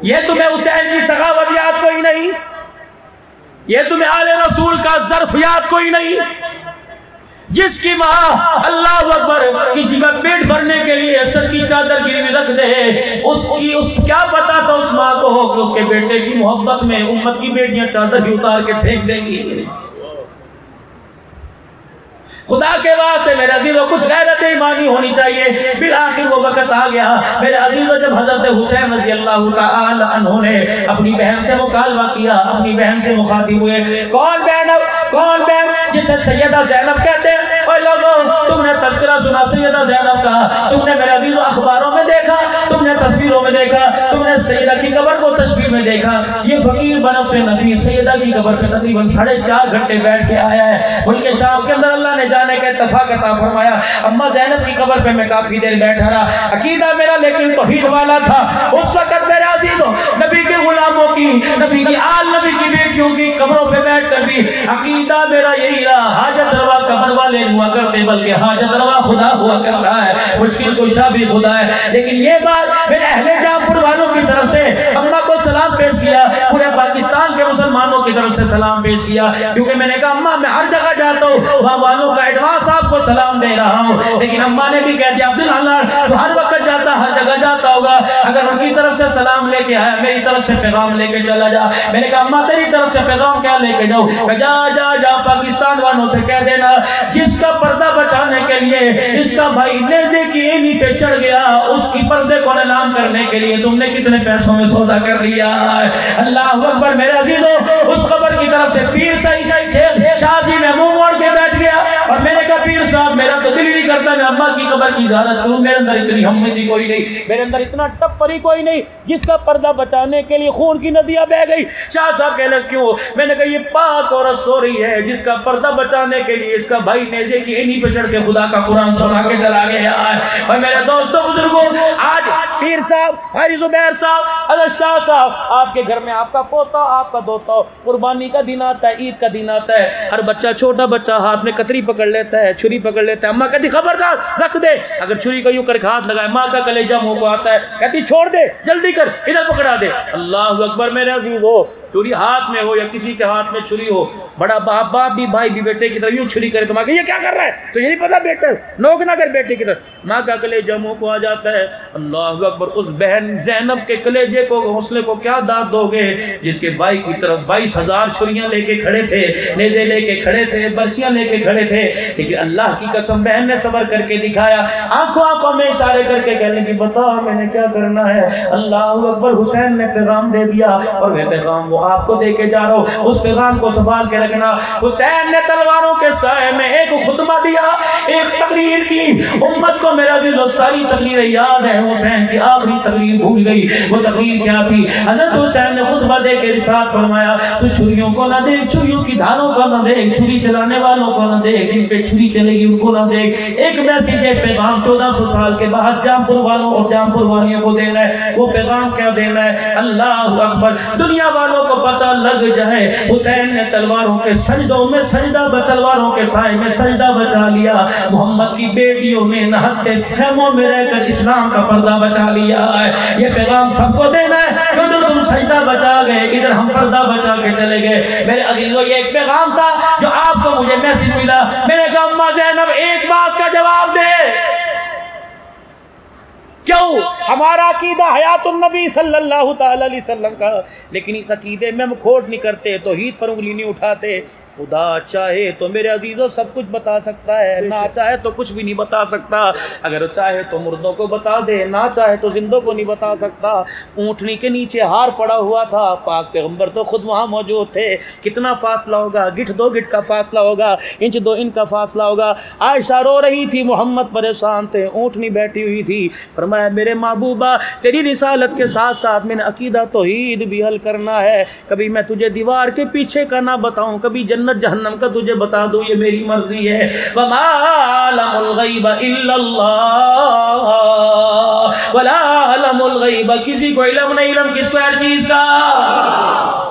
یہ تمہیں حسین کی سخاوت یاد کوئی نہیں, یہ تمہیں آل رسول کا ظرف یاد کوئی نہیں. جس کی ماں اللہ اکبر کسی کا پیٹ بھرنے کے لیے سر کی چادر گروی رکھ دے, اس کی کیا پتا تھا اس ماں کو ہو کہ اس کے بیٹے کی محبت میں امت کی بیٹیاں چادر بھی اتار کے پھینک دیں گی. خدا کے واسطے میرے عزیزوں کچھ غیرت ایمانی ہونی چاہیے. بالآخر وہ وقت آ گیا میرے عزیزوں جب حضرت حسین رضی اللہ تعالی عنہ نے اپنی بہن سے مکالمہ کیا, اپنی بہن سے مخاطب ہوئے. کون بہن جسے سیدہ زینب کہتے ہیں. اوے لوگوں تم نے تذکرہ سنا سیدہ زینب کا, تم نے میرے عزیزوں اخباروں میں دیکھا, تم نے تصویروں میں دیکھا, تم نے سیدہ کی قبر کو تشریح میں دیکھا. یہ فقیر بنفس نفیس سیدہ کی قبر پہ تقریباً 4.5 گھنٹے بیٹھ کے آیا ہے. ملک شام کے اندر اللہ نے جانے کا اتفاق عطا فرمایا. اما زینب کی قبر پہ میں کافی دیر بیٹھا رہا. عقیدہ میرا لیکن توحید والا تھا. اس وقت میرے عزیزوں نبی کے غلاموں کی, نبی کی آل نبی کی بیٹیوں کی قبروں پہ بیٹھ کر بھی عقیدہ میرا یہی رہا, حاجت روا قبر والے ہوا کرتے بلکہ حاجت روا خدا ہوا کرتا ہے, مشکل کشا بھی خدا ہے. لیکن یہ بات میرے اہل جعفر والوں کی طرف سے اماں کو سلام پیش کیا, پورے پاکستان کے مسلمانوں کی طرف سے سلام پیش کیا، کیونکہ میں نے کہا اماں میں ہر جگہ جاتا ہوں وہاں والوں کا ایڈوانس آپ کو سلام دے رہا ہوں، لیکن اماں نے بھی کہہ دیا عبداللہ تو ہر وقت جاتا ہر جگہ جاتا ہوگا، اگر ان کی طرف سے سلام لے کے آیا میری طرف سے پیغام لے کے چلا جا۔ میں نے کہا اماں تیری طرف سے پیغام کیا لے کے جاؤں؟ کہ جا جا جا پاکستان والوں سے کہہ دینا جس کا پردہ بچانے کے لیے اس کا بھائی نیزے کی اینی پہ چڑھ گیا، اس کی پردے کو نیلام کرنے کے لیے تم نے کتنے پیسوں میں سودا کر لیا۔ اللہ اکبر میرے عزیزو، اس خبر کی طرف سے پیر شاہ جی میں منہ موڑ کے بیٹھ گیا اور میں نے کہا پیر صاحب میرا تو دل نہیں کرتا میں اماں کی قبر کی زیارت کروں، میرے اندر اتنی ہمتی کوئی نہیں، میرے اندر اتنا ٹپری کوئی نہیں جس کا پردہ بچانے کے لیے خون کی ندیاں بہ گئی۔ شاہ صاحب کہنے لگے کیوں؟ میں نے کہا یہ پاک عورت سو رہی ہے جس کا پردہ بچانے کے لیے اس کا بھائی نیزے کی اینی پہ چڑھ کے خدا کا قرآن سنا کے چلا گیا ہے۔ اور میرے دوستوں بزرگوں، آج پیر صاحب حاجی زبیر صاحب حضرت شاہ صاحب آپ کے گھر میں آپ کا پوتا آپ کا دوتا قربانی کا دن آتا ہے، عید کا دن آتا ہے، ہر بچہ چھوٹا بچہ ہاتھ میں کتری پکڑ لیتا ہے، چھری پکڑ لیتا ہے، اماں کہتی خبردار رکھ دے، اگر چھری کو یوں کر کے ہاتھ لگائے ماں کا کلیجہ منہ کو آتا ہے، کہتی چھوڑ دے جلدی کر ادھر پکڑا دے۔ اللہ اکبر میرے عزیز ہو، چھری ہاتھ میں ہو یا کسی کے ہاتھ میں چھری ہو، بڑا باپ بھی بھائی بھی بیٹے کی طرف یوں چھری کرے تو ماں کہ یہ کیا کر رہا ہے؟ تو یہ نہیں پتا بیٹا نوک نہ کر بیٹے کی طرف، ماں کا کلیجہ منہ کو آ جاتا ہے۔ اللہ اکبر اس بہن زینب کے کلیجے کو حوصلے کو کیا داد دو گے جس کے بھائی کی طرف 22,000 چھریاں لے کے کھڑے تھے، نیزے لے کے کھڑے تھے، برچیاں لے کے کھڑے تھے، لیکن اللہ کی قسم بہن نے صبر کر کے دکھایا، آنکھوں میں اشارے کر کے کہنے کی بتا میں نے کیا کرنا ہے۔ اللہ اکبر حسین نے پیغام دے دیا اور وہ پیغام وہ آپ کو دے کے جا رہا ہوں، اس پیغام کو سنبھال کے رکھنا۔ حسین نے تلواروں کے سائے میں ایک خطبہ دیا، ایک تقریر کی، امت کو میرا عزیز ساری تقریریں یاد ہے، حسین کی آخری تقریر بھول گئی، وہ تقریر کیا تھی؟ حضرت حسین نے خطبہ دے کے ارشاد فرمایا تو چھریوں کو نہ دیکھ، چھریوں کی دھانوں کو نہ دیکھ، چھری چلانے والوں کو نہ دیکھ، جن پہ چھری چلے گی ان کو نہ دیکھ، ایک میسیج ہے پیغام 1400 سال کے بعد جامپور والوں اور جامپور والیوں کو دینا ہے، وہ پیغام کیا دینا ہے؟ اللہ اکبر دنیا والوں کو پتہ لگ جائے حسین نے تلواروں کے سجدوں میں سجدہ تلواروں کے سائے میں سجدہ بچا لیا، محمد کی بیٹیوں نے نہتے خیموں میں رہ کر اسلام کا پردہ بچا لیا ہے۔ یہ پیغام سب کو دینا ہے، ادھر تم سجدہ بچا گئے ادھر ہم پردہ بچا کے چلے گئے۔ میرے عزیزو یہ ایک پیغام تھا جو آپ کو مجھے میسج ملا، میں نے کہا اماں زینب ایک بات کا جواب دے، کیوں؟ ہمارا عقیدہ حیات النبی صلی اللہ تعالی علیہ وسلم کا، لیکن اس عقیدے میں ہم کھوٹ نہیں کرتے، توحید پر انگلی نہیں اٹھاتے۔ خدا چاہے تو میرے عزیزوں سب کچھ بتا سکتا ہے، نہ چاہے تو کچھ بھی نہیں بتا سکتا، اگر چاہے تو مردوں کو بتا دے، نہ چاہے تو زندوں کو نہیں بتا سکتا۔ اونٹنی کے نیچے ہار پڑا ہوا تھا، پاک پیغمبر تو خود وہاں موجود تھے، کتنا فاصلہ ہوگا؟ گٹھ 2 گٹھ کا فاصلہ ہوگا، انچ 2 انچ کا فاصلہ ہوگا۔ عائشہ رو رہی تھی، محمد پریشان تھے، اونٹنی بیٹھی ہوئی تھی، فرمایا میرے محبوبہ تیری رسالت کے ساتھ ساتھ میں نے عقیدہ توحید بھی حل کرنا ہے، کبھی میں تجھے دیوار کے پیچھے کا نہ بتاؤں، کبھی جنت جہنم کا تجھے بتا دوں، یہ میری مرضی ہے۔ وما علم الغیب الا اللہ ولا علم الغیب، کسی کو علم نہیں، علم کس کو ہر چیز کا۔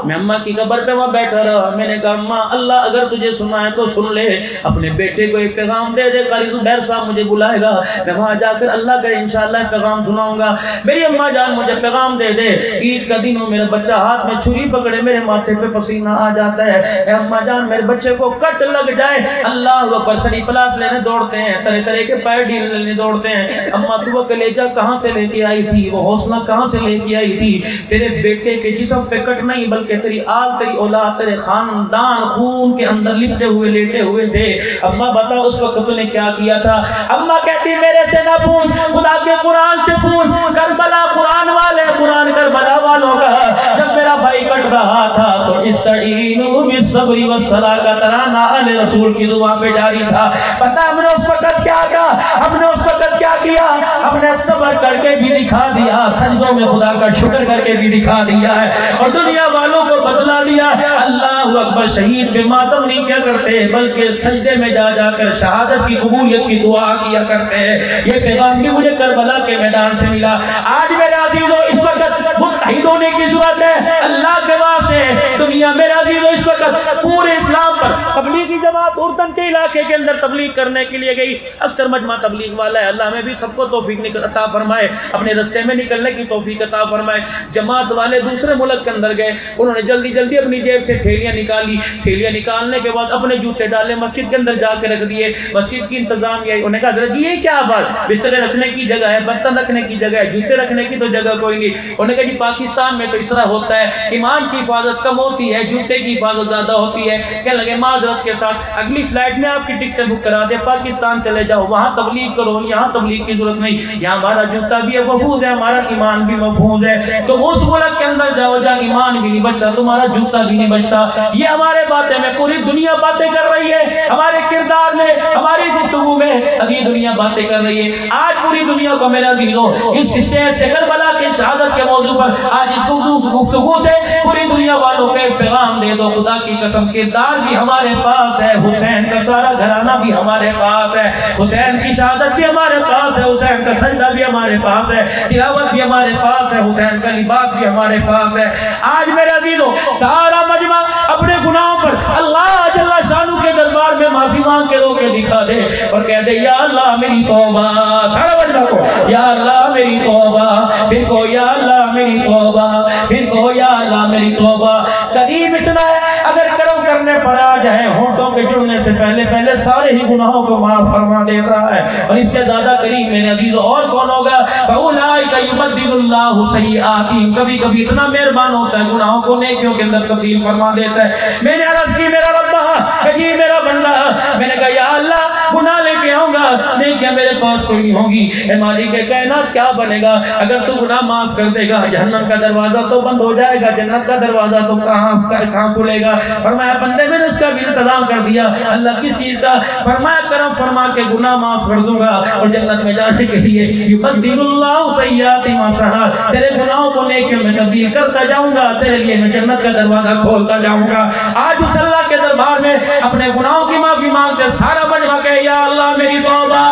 میں اماں کی قبر پہ وہاں بیٹھا رہا، میں نے کہا اماں اللہ اگر تجھے سنا ہے تو سن لے، اپنے بیٹے کو ایک پیغام دے دے، قاری زبیر صاحب مجھے بلائے گا، میں وہاں جا کر اللہ کرے انشاءاللہ پیغام سناؤں گا۔ میری اماں جان مجھے پیغام دے دے، عید کا دن ہو، میرا بچہ ہاتھ میں چھری پکڑے، میرے ماتھے پہ پسینہ آ جاتا ہے، اے اماں جان میرے بچے کو کٹ لگ جائے، اللہ اکبر سری پلاس لینے دوڑتے ہیں، طرح طرح کے پیر ڈھیل لینے دوڑتے ہیں۔ اماں تو وہ کلیجہ کہاں سے لے کے آئی تھی، وہ حوصلہ کہاں سے لے کے آئی تھی؟ تیرے بیٹے کے جسم پہ کٹ نہیں بلکہ تیری آل تیری اولاد تیرے خاندان خون کے اندر لپٹے ہوئے لیٹے ہوئے تھے۔ اماں بتا اس وقت تو نے کیا کیا تھا؟ اماں کہتی میرے سے نہ پوچھ، خدا کے قرآن سے پوچھ، کربلا قرآن والے، قرآن کربلا والوں کا، جب میرا بھائی کٹ رہا تھا تو استعینوا بالصبر والصلاۃ کا ترانہ آل رسول کی زبان پہ جاری تھا۔ پتہ ہم نے اس وقت کیا کہا، ہم نے اس وقت کیا کیا؟ ہم نے صبر کر کے بھی دکھا دیا، سجدوں میں خدا کا شکر کر کے بھی دکھا دیا ہے، اور دنیا والوں کو بتلا دیا۔ اللہ اکبر شہید پہ ماتم نہیں کیا کرتے بلکہ سجدے میں جا جا کر شہادت کی قبولیت کی دعا کیا کرتے ہیں۔ یہ پیغام بھی مجھے کربلا کے میدان سے ملا۔ آج میرے عزیزوں اس وقت متحد ہونے کی ضرورت ہے، اللہ کے واسطے دنیا میں عزیزو اس وقت پورے اسلام پر تبلیغی جماعت اردن کے علاقے کے اندر تبلیغ کرنے کے لیے گئی، اکثر مجمع تبلیغ والا ہے، اللہ میں بھی سب کو توفیق عطا فرمائے، اپنے رستے میں نکلنے کی توفیق عطا فرمائے۔ جماعت والے دوسرے ملک کے اندر گئے، انہوں نے جلدی جلدی اپنی جیب سے تھیلیاں نکالی، تھیلیاں نکالنے کے بعد اپنے جوتے ڈالے، مسجد کے اندر جا کے رکھ دیے۔ مسجد کی انتظام یہ، انہوں نے کہا حضرت یہ کیا بات، بستر رکھنے کی جگہ ہے، برتن رکھنے کی جگہ ہے، جوتے رکھنے کی تو جگہ کوئی نہیں۔ انہوں نے کہا جی پاکستان میں تو اس طرح ہوتا ہے، ایمان کی حفاظت کم ہوتی ہے، جوتے کی حفاظت زیادہ ہوتی ہے۔ کہنے لگے معذرت کے ساتھ اگلی فلائٹ میں آپ کی ٹکٹیں بک کرا دے، پاکستان چلے جاؤ، وہاں تبلیغ کرو، یہاں تبلیغ کی ضرورت نہیں، یہاں ہمارا جوتا بھی محفوظ ہے، ہمارا ایمان بھی محفوظ ہے۔ تو اس ملک کے اندر جاؤ جہاں ایمان بھی نہیں بچتا، تمہارا جوتا بھی نہیں بچتا۔ یہ ہمارے باتیں میں پوری دنیا باتیں کر رہی ہے، ہمارے کردار میں، ہماری گفتگو میں ابھی دنیا باتیں کر رہی ہے۔ آج پوری دنیا کو میرا عزیزو اس اسٹیج سے کربلا کی شہادت کے موضوع پر آج اس گفتگو سے پوری دنیا والوں کو ایک پیغام دے دو، خدا کی قسم کردار بھی ہمارے پاس ہے، حسین کا سارا گھرانہ بھی ہمارے پاس ہے، حسین کی شہادت بھی ہمارے پاس ہے، حسین کا سجدہ بھی ہمارے پاس ہے، تلاوت بھی ہمارے پاس ہے، حسین کا لباس بھی ہمارے پاس ہے۔ آج میرے عزیزو سارا مجمع اپنے گناہوں پر اللہ جل شانہ کے دربار میں معافی مانگ کے رو کے دکھا دے اور کہہ دے یا اللہ میری توبہ، سارا بندہ کو یا اللہ میری توبہ، پھر کو یا اللہ میری توبہ، پھر کو یا اللہ میری توبہ۔ قریب اتنا ہے اگر کرم کرنے پر آ جائے، ہونٹوں کے جڑنے سے پہلے پہلے سارے ہی گناہوں کو معاف فرما دیتا ہے، اور اس سے زیادہ قریب میرے عزیزو اور کون ہوگا؟ فَأُولَٰئِكَ يُبَدِّلُ اللَّهُ سَيِّئَاتِهِمْ، کبھی کبھی اتنا مہربان ہوتا ہے گناہوں کو نیکیوں کے اندر تبدیل فرما دیتا ہے۔ میں نے عرض کی میرا رب کہ میرا بندہ، میں نے کہا یا اللہ گناہ لے کے آؤں گا، نیکیاں میرے پاس کوئی نہیں ہوگی، اے مالک کائنات کیا بنے گا اگر تو گناہ معاف کر دے گا؟ جہنم کا دروازہ تو بند ہو جائے گا، جنت کا دروازہ تو کہاں کھلے گا؟ فرمایا بندے میں نے اس کا بھی انتظام کر دیا۔ اللہ کس چیز کا؟ فرمایا کرم فرما کے گناہ معاف کر دوں گا اور جنت میں جانے کے لیے یبدل اللہ سیئات حسنات، تیرے گناہوں کو نیکیوں میں تبدیل کرتا جاؤں گا، تیرے لیے میں جنت کا دروازہ کھولتا جاؤں گا۔ آج اس اللہ کے دربار میں اپنے گناہوں کی معافی مانگتے سارا مجمع کہے یا اللہ میری توبہ،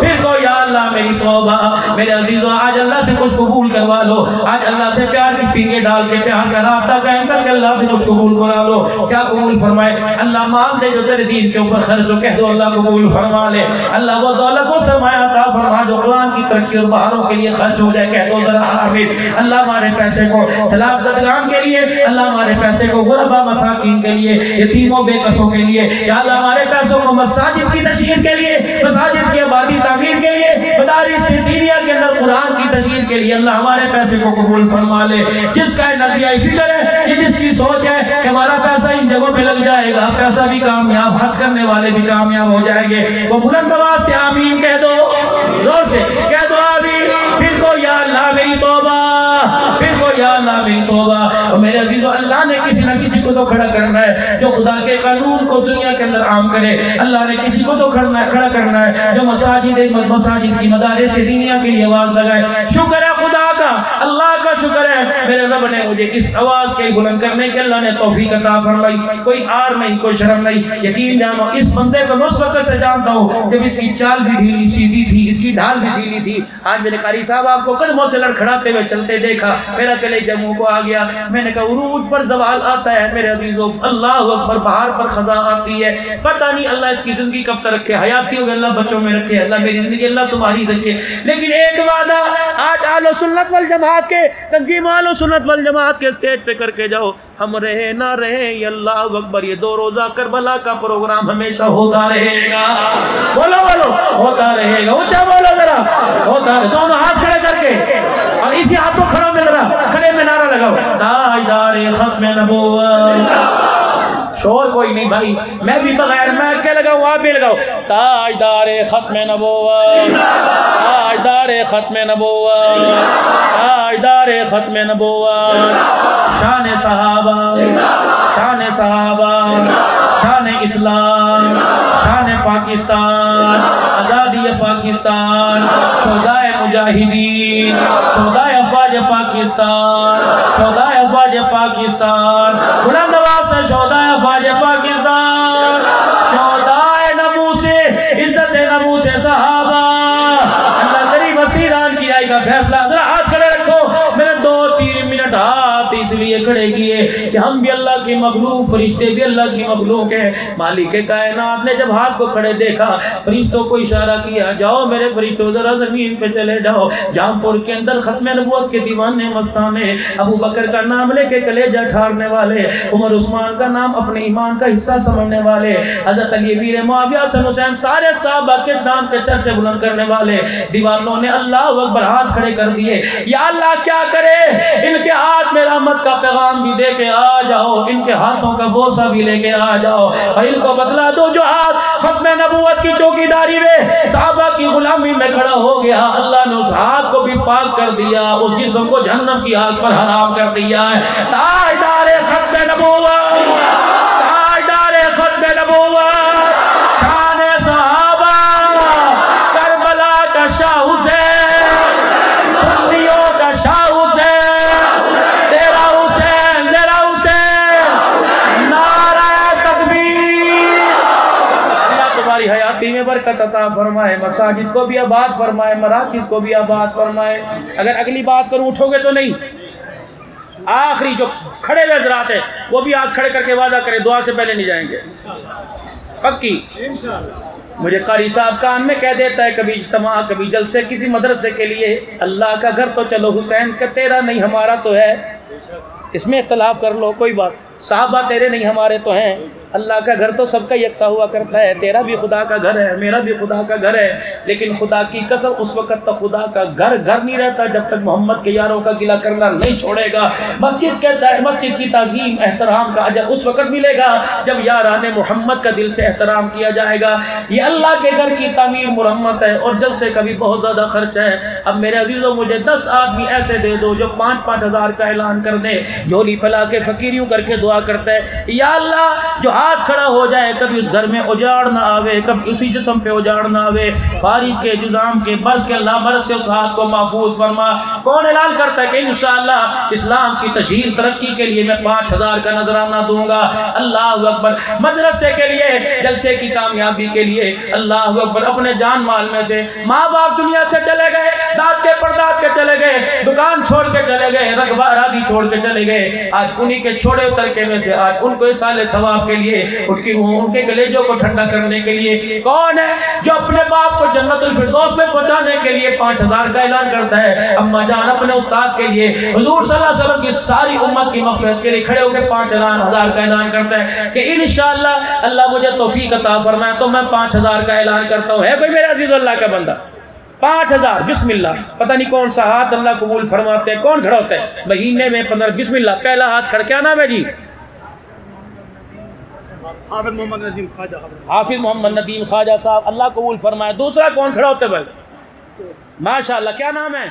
پھر کو یا اللہ میری توبہ۔ میرے عزیزو آج اللہ سے کچھ قبول کروا لو، آج اللہ سے پیار کی پینگے ڈال کے پیار کا رابطہ قائم کر کے اللہ سے کچھ قبول کرا لو۔ کیا قبول فرمائے؟ اللہ مال دے جو تیرے دین کے اوپر خرچ ہو، کہہ دو اللہ قبول فرما لے۔ اللہ وہ دولت و سرمایہ عطا فرما جو قرآن کی ترقی اور بہاروں کے لیے خرچ ہو جائے، کہہ دو ذرا آمین۔ اللہ ہمارے پیسے کو سلام زدگان کے لیے، اللہ ہمارے پیسے کو غربا مساکین کے لیے، یتیموں بے کسوں کے لیے، یا اللہ ہمارے پیسوں کو مساجد کی تشہیر کے لیے، مساجد کی آبادی تعمیر کے لیے، مدارس دینیہ کے اندر قرآن کی تشہیر کے لیے اللہ ہمارے پیسے کو قبول فرما لے۔ جس کا نظریہ فکر ہے، یہ جس کی سوچ ہے کہ ہمارا پیسہ ان جگہوں پہ لگ جائے گا، پیسہ بھی کامیاب، حج کرنے والے بھی کامیاب ہو جائیں گے، وہ بلند آواز سے آمین کہہ دو، زور سے کہہ دو آمین۔ پھر کو یا اللہ میری توبہ، پھر کو یا اللہ میری توبہ۔ اور میرے عزیزو اللہ نے کسی نہ کسی کو تو کھڑا کرنا ہے جو خدا کے قانون کو دنیا کے اندر عام کرے، اللہ نے کسی کو تو کھڑا کرنا ہے جو مساجد کی مدارس دینیہ کے لیے آواز لگائے۔ شکر ہے خدا کا، اللہ کا شکر ہے میرے رب نے مجھے اس آواز کے بلند کرنے کے اللہ نے توفیق عطا فرمائی، کوئی آر نہیں، کوئی شرم نہیں۔ یقین جانو اس بندے کو میں اس وقت سے جانتا ہوں جب اس کی چال بھی ڈھیلی سیدھی تھی، اس کی ڈھال بھی سیدھی تھی۔ آج میرے قاری صاحب آپ کو قدموں سے لڑکھڑاتے ہوئے چلتے دیکھا، میرا کلیجہ منہ کو آ گیا۔ میں نے کہا عروج پر زوال آتا ہے میرے عزیزو، اللہ اکبر، بہار پر خزاں آتی ہے، پتہ نہیں اللہ اس کی زندگی کب تک رکھے، حیاتی ہوئے اللہ بچوں میں رکھے، اللہ میری زندگی اللہ تمہاری رکھے۔ لیکن ایک وعدہ آج اہل سنت والجماعت کے تنظیم اہل سنت والجماعت کے اسٹیج پہ کر کے جاؤ، ہم رہے نہ رہے یہ اللہ اکبر، یہ 2 روزہ کربلا کا پروگرام ہمیشہ ہوتا رہے گا۔ بولو بولو، ہوتا رہے گا، اونچا بولو ذرا، ہوتا رہے، دونوں ہاتھ کھڑے کر کے اور اسی ہاتھ کو کھڑوں میں ذرا کھڑے میں نعرہ لگاؤ، تاجدار ختم نبوت۔ شور کوئی نہیں بھائی، میں بھی بغیر میں کے لگاؤں، آپ بھی لگاؤ، تاجدار ختم نبوت، تاجدار ختم نبوت، تاجدار ختم نبوت۔ شان صحابہ، شان صحابہ، شان اسلام، شان پاکستان، آزادی پاکستان، شہدائے مجاہدین، شہدائے افواج پاکستان، شہدائے افواج پاکستان، بلند آواز سے شہدائے افواج پاکستان، شہدائے ناموس عزت ناموس صحابہ۔ اللہ کریم اسیران کی رائے کا فیصلہ، ذرا ہاتھ کھڑے رکھو، میں نے 2-3 منٹ ہاتھ اس لیے کھڑے کیے کہ مخلوق، فرشتے بھی اللہ کی مخلوق ہیں۔ مالک کائنات نے جب ہاتھ کو کھڑے دیکھا، فرشتوں کو اشارہ کیا، جاؤ میرے فرشتوں ذرا زمین پہ چلے جاؤ۔ جہاں پور کے اندر ختم نبوت کے دیوانے مستانے، ابو بکر کا نام لے کے کلیجہ ٹھارنے والے، عمر عثمان کا نام اپنے ایمان کا حصہ سمجھنے والے، حضرت علی امیر معاویہ حسن حسین، سارے صحابہ کے نام کے چرچے بلند کرنے والے دیوانوں نے اللہ اکبر ہاتھ کھڑے کر دیے۔ یا اللہ کیا کرے، ان کے ہاتھ میں رحمت کا پیغام بھی دے کے آ جاؤ، ان کے ہاتھوں کا بوسہ بھی لے کے آ جاؤ، اور ان کو بدلا دو جو ہاتھ ختم نبوت کی چوکیداری میں صحابہ کی غلامی میں کھڑا ہو گیا، اللہ نے اس ہاتھ کو بھی پاک کر دیا، اس جسم کو جہنم کی آگ پر حرام کر دیا ہے۔ تاجدار ختم نبوت، تاجدار ختم نبوت، شان صحابہ، کربلا کا شاہ حسین، سنیوں کا شاہ حسین، تیرا حسین، تیرا حسین، نعرہ تکبیر۔ اللہ تمہاری حیاتی میں برکت عطا فرمائے، مساجد کو بھی آباد فرمائے، مراکز کو بھی آباد فرمائے۔ اگر اگلی بات کروں اٹھو گے تو نہیں؟ آخری جو کھڑے ہوئے حضرات ہیں وہ بھی ہاتھ کھڑے کر کے وعدہ کریں دعا سے پہلے نہیں جائیں گے، پکی۔ مجھے قاری صاحب کان میں کہہ دیتا ہے کبھی اجتماع کبھی جلسے کسی مدرسے کے لیے، اللہ کا گھر تو چلو حسین کا تیرا نہیں ہمارا تو ہے، اس میں اختلاف کر لو کوئی بات، صحابہ تیرے نہیں ہمارے تو ہیں، اللہ کا گھر تو سب کا یکساں ہوا کرتا ہے، تیرا بھی خدا کا گھر ہے، میرا بھی خدا کا گھر ہے، لیکن خدا کی قسم اس وقت تک خدا کا گھر گھر نہیں رہتا جب تک محمد کے یاروں کا گلہ کرنا نہیں چھوڑے گا۔ مسجد کہتا ہے مسجد کی تعظیم احترام کا اجر اس وقت ملے گا جب یاران محمد کا دل سے احترام کیا جائے گا۔ یہ اللہ کے گھر کی تعمیر مرمت ہے اور جلسے کا بھی بہت زیادہ خرچ ہے۔ اب میرے عزیزوں مجھے 10 آدمی ایسے دے دو جو 5-5 ہزار کا اعلان کر دیں، جھولی پھیلا کے فقیریوں کر کے دعا کرتا ہے، یا اللہ جو ہاتھ کھڑا ہو جائے کبھی اس گھر میں اجاڑ نہ آوے، کبھی اسی جسم پہ اجاڑ نہ آوے، فارغ کے جزام کے برس کے اللہ مرض سے اس ہاتھ کو محفوظ فرما۔ کون اعلان کرتا ہے کہ انشاءاللہ اسلام کی تشہیر ترقی کے لیے میں 5,000 کا نذرانہ دوں گا؟ اللہ اکبر۔ مدرسے کے لیے، جلسے کی کامیابی کے لیے، اللہ اکبر۔ اپنے جان مال میں سے ماں باپ دنیا سے چلے گئے، داد کے پرداد کے چلے گئے، دکان چھوڑ کے چلے گئے، رقبہ راضی چھوڑ کے چلے گئے، آج انہی کے چھوڑے ترکے میں سے آج ان کو سال ثواب کے لیے، ان کے گلیجوں کو ٹھنڈا کرنے کے لیے کون ہے جو اپنے باپ کو جنت الفردوس میں پہنچانے کے لیے 5,000 کا اعلان کرتا ہے؟ اما جان اپنے استاد کے لیے، حضور صلی اللہ علیہ وسلم کی ساری امت کی مغفرت کے لیے کھڑے ہو کے 5,000 کا اعلان کرتا ہے کہ انشاءاللہ اللہ مجھے توفیق عطا فرمائے تو میں 5,000 کا اعلان کرتا ہوں۔ ہے کوئی میرے عزیز اللہ کا بندہ؟ 5,000 بسم اللہ، پتہ نہیں کون سا ہاتھ اللہ قبول فرماتے ہیں، کون کھڑا ہوتا ہے مہینے میں 15 بسم اللہ؟ پہلا ہاتھ کھڑا، کیا نام ہے جی؟ حافظ محمد ندیم خواجہ، حافظ محمد ندیم خواجہ صاحب، اللہ قبول فرمائے۔ دوسرا کون کھڑا ہوتا ہے بھائی؟ ماشاءاللہ، کیا نام ہے؟